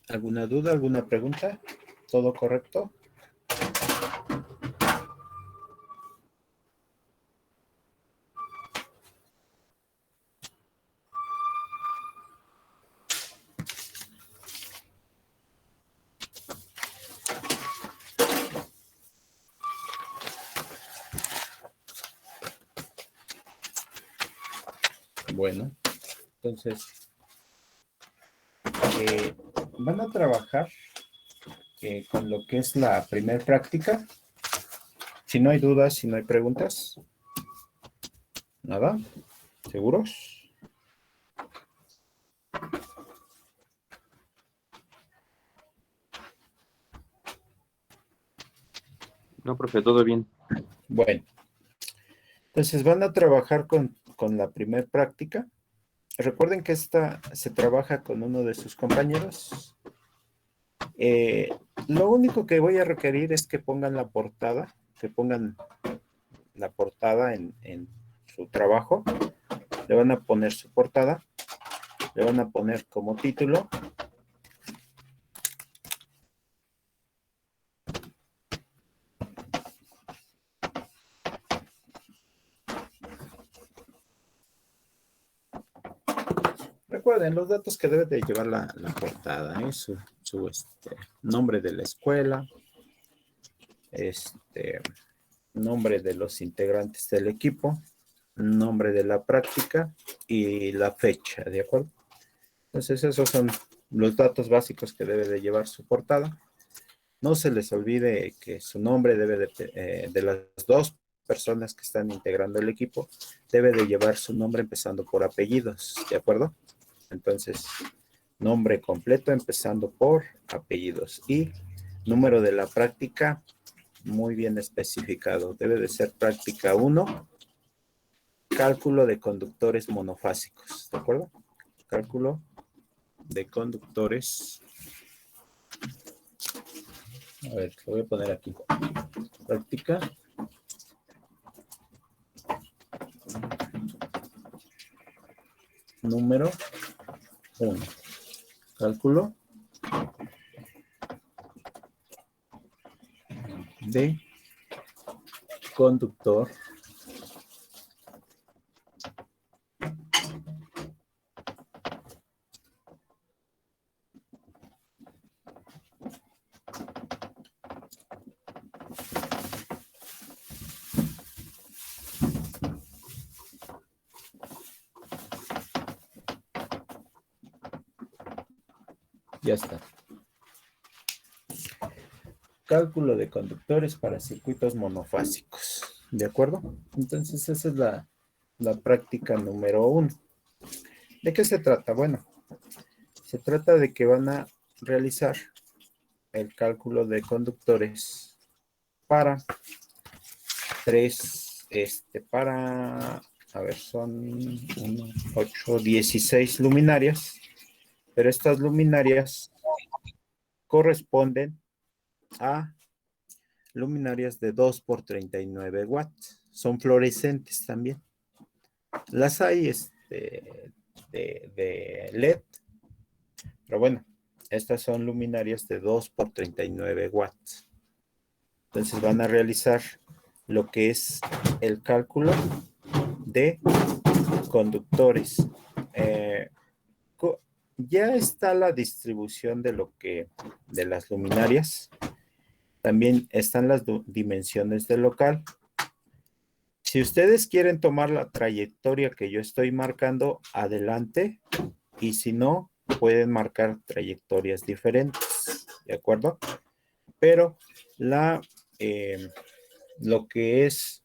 ¿Alguna duda? ¿Alguna pregunta? ¿Todo correcto? Bueno, entonces van a trabajar con lo que es la primer práctica. Si no hay dudas, si no hay preguntas, nada, ¿seguros? No, profe, todo bien. Bueno, entonces van a trabajar con la primer práctica. Recuerden que esta se trabaja con uno de sus compañeros. Lo único que voy a requerir es que pongan la portada, en su trabajo. Le van a poner su portada, le van a poner como título. Recuerden los datos que debe de llevar la portada, su nombre de la escuela, nombre de los integrantes del equipo, nombre de la práctica y la fecha, ¿de acuerdo? Entonces esos son los datos básicos que debe de llevar su portada. No se les olvide que su nombre debe de las dos personas que están integrando el equipo, debe de llevar su nombre empezando por apellidos, ¿de acuerdo? Entonces, nombre completo empezando por apellidos y número de la práctica muy bien especificado. Debe de ser práctica 1, cálculo de conductores monofásicos, ¿de acuerdo? Cálculo de conductores. A ver, lo voy a poner aquí. Práctica. Número 1. Cálculo de conductor ya está. Cálculo de conductores para circuitos monofásicos. ¿De acuerdo? Entonces, esa es la práctica número 1. ¿De qué se trata? Bueno, se trata de que van a realizar el cálculo de conductores para son 8, 16 luminarias, pero estas luminarias corresponden a luminarias de 2 por 39 watts. Son fluorescentes también. Las hay de LED, pero bueno, Estas son luminarias de 2 por 39 watts. Entonces van a realizar lo que es el cálculo de conductores. Ya está la distribución de las luminarias. También están las dimensiones del local. Si ustedes quieren tomar la trayectoria que yo estoy marcando, adelante. Y si no, pueden marcar trayectorias diferentes. ¿De acuerdo? Pero lo que es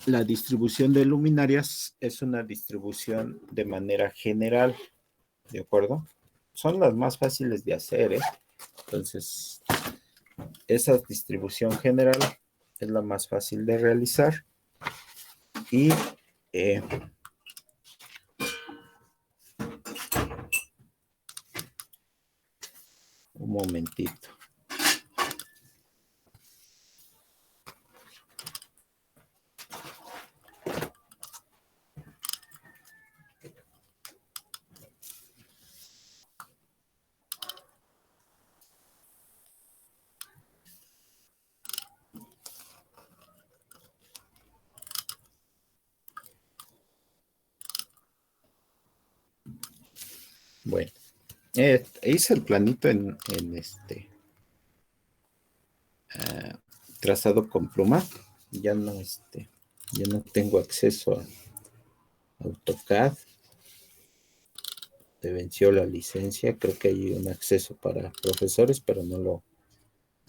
la distribución de luminarias es una distribución de manera general. ¿De acuerdo? Son las más fáciles de hacer, ¿eh? Entonces, esa distribución general es la más fácil de realizar. Y un momentito. Bueno, hice el planito en trazado con pluma. Ya no tengo acceso a AutoCAD. Te venció la licencia. Creo que hay un acceso para profesores, pero no lo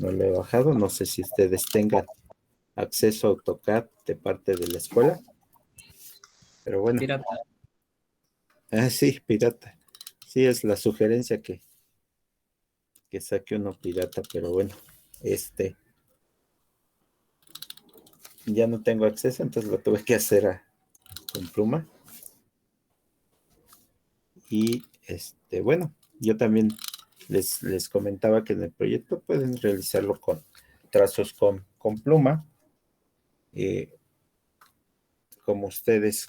he bajado. No sé si ustedes tengan acceso a AutoCAD de parte de la escuela. Pero bueno. Pirata. Sí, pirata. Sí, es la sugerencia que saque uno pirata, pero bueno, ya no tengo acceso, entonces lo tuve que hacer con pluma. Y bueno, yo también les comentaba que en el proyecto pueden realizarlo con trazos con pluma, como ustedes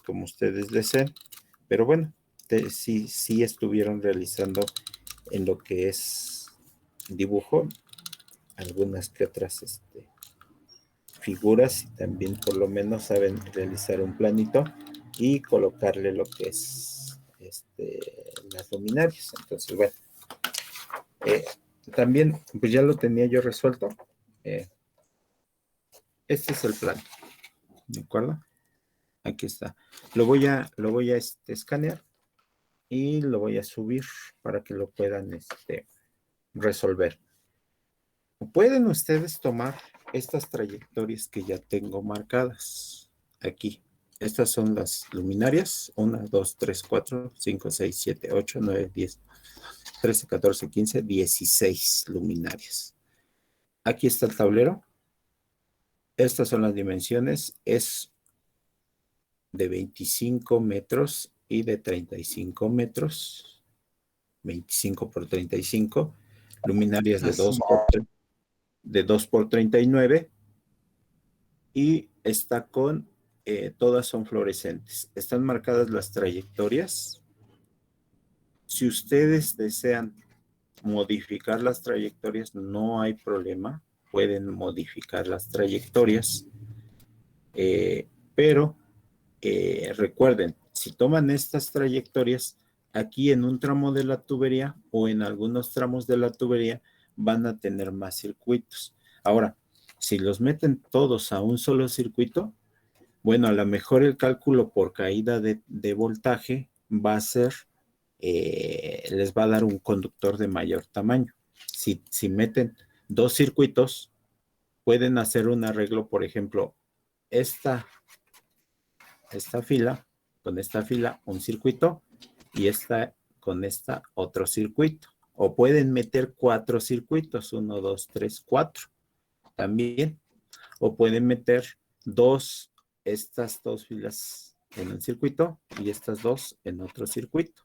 deseen, pero bueno, sí estuvieron realizando en lo que es dibujo algunas que otras figuras, y también por lo menos saben realizar un planito y colocarle lo que es las luminarias. Entonces, bueno, también pues ya lo tenía yo resuelto. Este es el plan, ¿de acuerdo? Aquí está. Lo voy a escanear y lo voy a subir para que lo puedan resolver. Pueden ustedes tomar estas trayectorias que ya tengo marcadas aquí. Estas son las luminarias. 1, 2, 3, 4, 5, 6, 7, 8, 9, 10, 13, 14, 15, 16 luminarias. Aquí está el tablero. Estas son las dimensiones. Es de 25 metros y de 35 metros. 25 por 35. Luminarias de 2 por 39. Y está con, todas son fluorescentes. Están marcadas las trayectorias. Si ustedes desean modificar las trayectorias, no hay problema. Pueden modificar las trayectorias. Pero recuerden, si toman estas trayectorias, aquí en un tramo de la tubería o en algunos tramos de la tubería van a tener más circuitos. Ahora, si los meten todos a un solo circuito, bueno, a lo mejor el cálculo por caída de voltaje va a ser, les va a dar un conductor de mayor tamaño. Si meten 2 circuitos, pueden hacer un arreglo, por ejemplo, esta fila, con esta fila un circuito y con esta otro circuito. O pueden meter 4 circuitos, 1, 2, 3, 4 también. O pueden meter estas dos filas en un circuito y estas dos en otro circuito.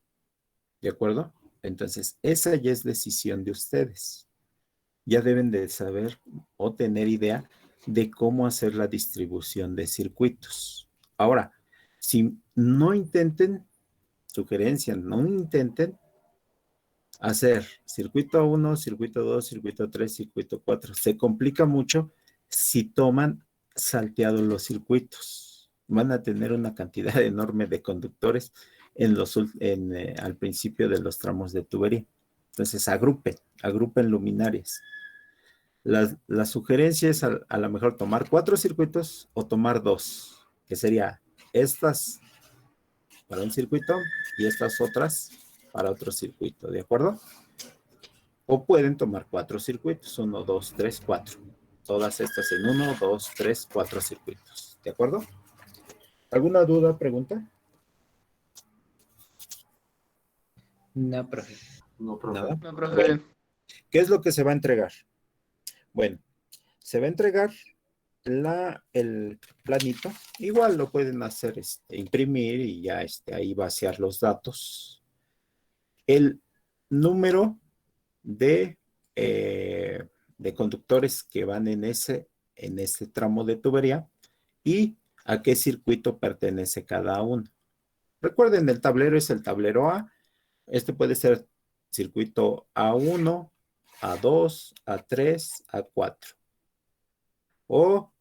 ¿De acuerdo? Entonces, esa ya es decisión de ustedes. Ya deben de saber o tener idea de cómo hacer la distribución de circuitos. Ahora, si no intenten, sugerencia, no intenten hacer circuito 1, circuito 2, circuito 3, circuito 4. Se complica mucho si toman salteados los circuitos. Van a tener una cantidad enorme de conductores al principio de los tramos de tubería. Entonces agrupen luminarias. La sugerencia es a lo mejor tomar 4 circuitos o tomar 2, que sería estas para un circuito y estas otras para otro circuito, ¿de acuerdo? O pueden tomar 4 circuitos, 1, 2, 3, 4. Todas estas en 1, 2, 3, 4 circuitos, ¿de acuerdo? ¿Alguna duda, pregunta? No, profe. No, profe. Nada. No, profe. ¿Qué es lo que se va a entregar? Bueno, se va a entregar el planito. Igual lo pueden hacer, imprimir y ya ahí vaciar los datos. El número de conductores que van en ese tramo de tubería y a qué circuito pertenece cada uno. Recuerden, el tablero es el tablero A. Este puede ser circuito A1, A2, A3, A4. O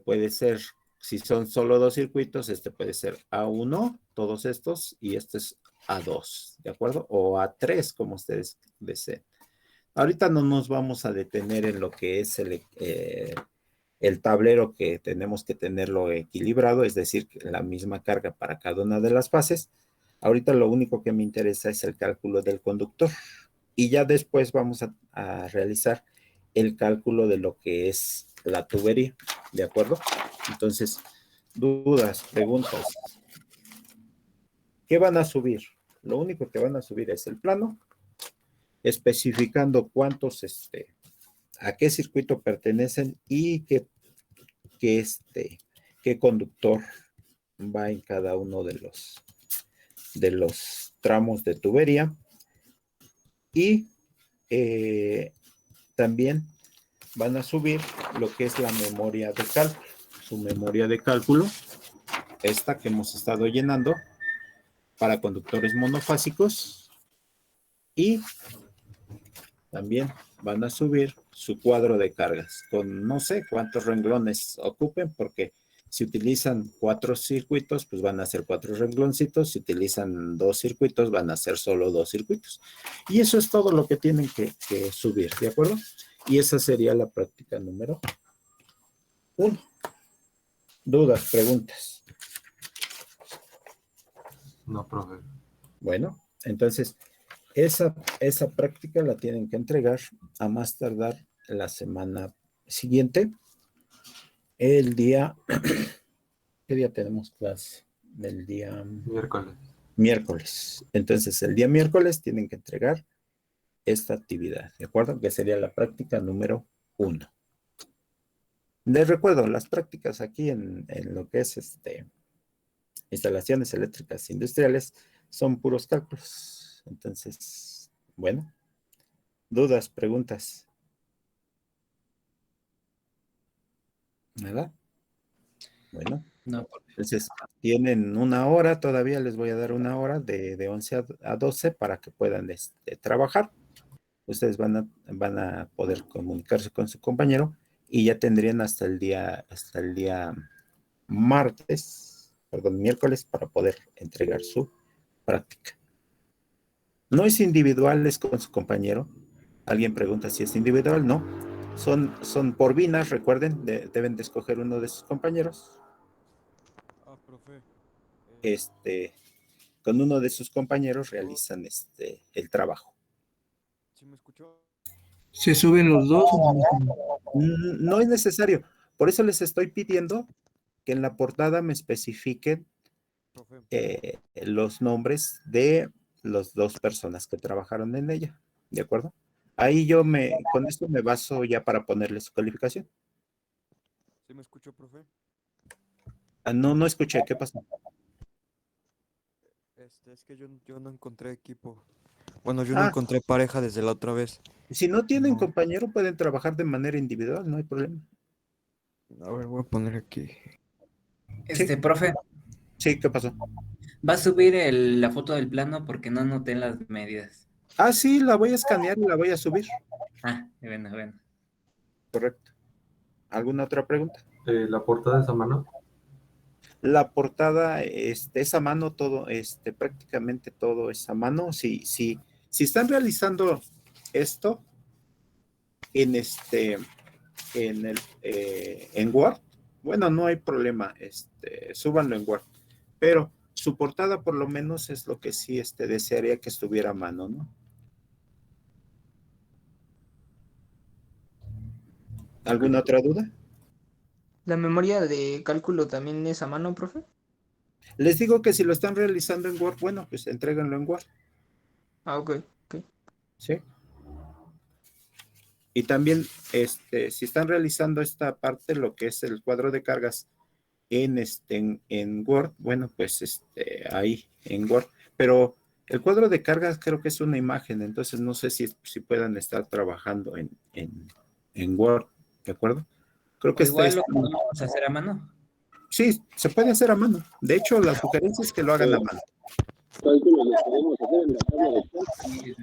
puede ser, si son solo 2 circuitos, puede ser A1, todos estos, y este es A2, ¿de acuerdo? O A3, como ustedes deseen. Ahorita no nos vamos a detener en lo que es el tablero, que tenemos que tenerlo equilibrado, es decir, la misma carga para cada una de las fases. Ahorita lo único que me interesa es el cálculo del conductor. Y ya después vamos a realizar el cálculo de lo que es la tubería, ¿de acuerdo? Entonces, dudas, preguntas. ¿Qué van a subir? Lo único que van a subir es el plano, especificando cuántos, a qué circuito pertenecen y qué conductor va en cada uno de los tramos de tubería. Y también van a subir lo que es la memoria de cálculo. Su memoria de cálculo, esta que hemos estado llenando, para conductores monofásicos. Y también van a subir su cuadro de cargas con no sé cuántos renglones ocupen, porque si utilizan 4 circuitos, pues van a ser 4 rengloncitos. Si utilizan 2 circuitos, van a ser solo 2 circuitos. Y eso es todo lo que tienen que subir, ¿de acuerdo? Y esa sería la práctica número 1. ¿Dudas, preguntas? No, profe. Bueno, entonces, esa práctica la tienen que entregar a más tardar la semana siguiente. El día, ¿qué día tenemos clase? El día miércoles. Entonces, el día miércoles tienen que entregar esta actividad, ¿de acuerdo? Que sería la práctica número 1. Les recuerdo, las prácticas aquí en lo que es instalaciones eléctricas industriales son puros cálculos. Entonces, bueno, dudas, preguntas. ¿Nada? Bueno, No, entonces tienen 1 hora, todavía les voy a dar 1 hora de 11 a 12 para que puedan trabajar. Ustedes van a poder comunicarse con su compañero y ya tendrían hasta el día miércoles para poder entregar su práctica. No es individual, es con su compañero. Alguien pregunta si es individual, no. Son por binas, recuerden, deben de escoger uno de sus compañeros. Profe. Con uno de sus compañeros realizan el trabajo. ¿Sí me escuchó? ¿Se suben los dos? No es necesario. Por eso les estoy pidiendo que en la portada me especifiquen los nombres de las 2 personas que trabajaron en ella, ¿de acuerdo? Ahí con esto me baso ya para ponerle su calificación. ¿Sí me escuchó, profe? No escuché, ¿qué pasó? Es que yo no encontré equipo. Bueno, yo no encontré pareja desde la otra vez. Si no tienen compañero, pueden trabajar de manera individual, no hay problema. A ver, voy a poner aquí. Sí. Profe, Sí, ¿qué pasó? va a subir la foto del plano porque no anoté las medidas. Ah, sí, la voy a escanear y la voy a subir. Ah, bueno, bueno. Correcto. ¿Alguna otra pregunta? ¿La portada es a mano? La portada, es a mano todo, prácticamente todo es a mano. Si están realizando esto en en Word, bueno, no hay problema, súbanlo en Word, pero su portada por lo menos es lo que sí, desearía que estuviera a mano, ¿no? ¿Alguna otra duda? ¿La memoria de cálculo también es a mano, profe? Les digo que si lo están realizando en Word, bueno, pues entréganlo en Word, Ah, ok, ok. ¿sí? Y también, si están realizando esta parte, lo que es el cuadro de cargas en Word, bueno, pues ahí en Word, pero el cuadro de cargas creo que es una imagen, entonces no sé si puedan estar trabajando en Word, ¿de acuerdo? Creo O que igual lo podemos hacer a mano. sí, se puede hacer a mano. De hecho, la sugerencia es que lo hagan a mano. Sí,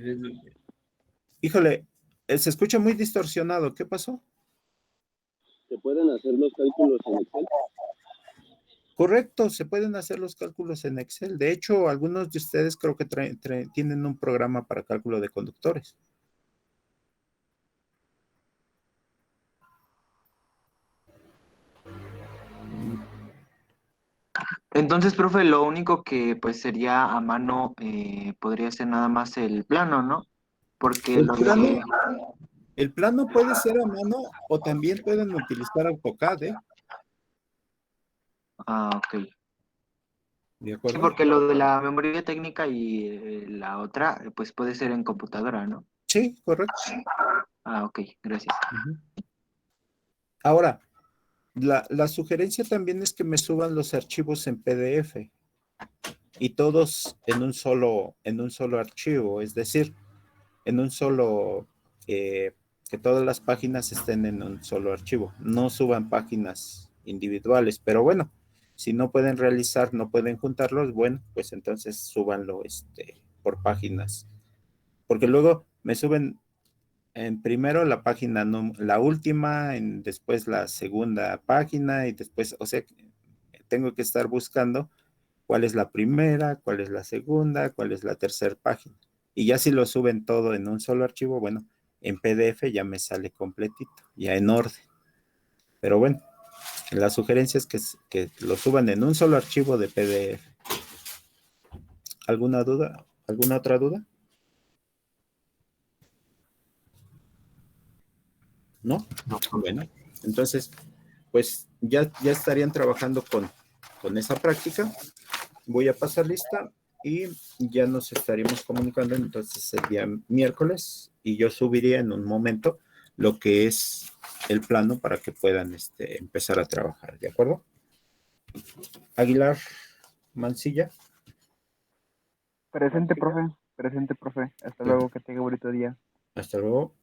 Híjole, se escucha muy distorsionado. ¿Qué pasó? ¿Se pueden hacer los cálculos en Excel? Correcto, se pueden hacer los cálculos en Excel. De hecho, algunos de ustedes creo que tienen un programa para cálculo de conductores. Entonces, profe, lo único que pues sería a mano podría ser nada más el plano, ¿no? Porque El lo plano, de... el plano puede ser a mano o también pueden utilizar AutoCAD, ¿eh? Ah, ok. ¿De Sí, acuerdo? porque lo de la memoria técnica y la otra, pues puede ser en computadora, ¿no? Sí, correcto. Ah, ok, gracias. Ujú. Ahora, la sugerencia también es que me suban los archivos en PDF y todos en un solo archivo, es decir, en un solo, que todas las páginas estén en un solo archivo. No suban páginas individuales, pero bueno, si no pueden realizar, no pueden juntarlos, bueno, pues entonces súbanlo por páginas. Porque luego me suben en primero la página, la última, después la segunda página y después, o sea, tengo que estar buscando cuál es la primera, cuál es la segunda, cuál es la tercera página. Y ya si lo suben todo en un solo archivo, bueno, en PDF ya me sale completito, ya en orden. Pero bueno, la sugerencia es que lo suban en un solo archivo de PDF. ¿Alguna duda? ¿Alguna otra duda? ¿No? No, profe. Bueno, entonces, pues ya estarían trabajando con esa práctica. Voy a pasar lista y ya nos estaríamos comunicando entonces el día miércoles y yo subiría en un momento lo que es el plano para que puedan empezar a trabajar, ¿de acuerdo? Aguilar Mancilla. Presente, profe. Presente, profe. Hasta luego, que tenga bonito día. Hasta luego.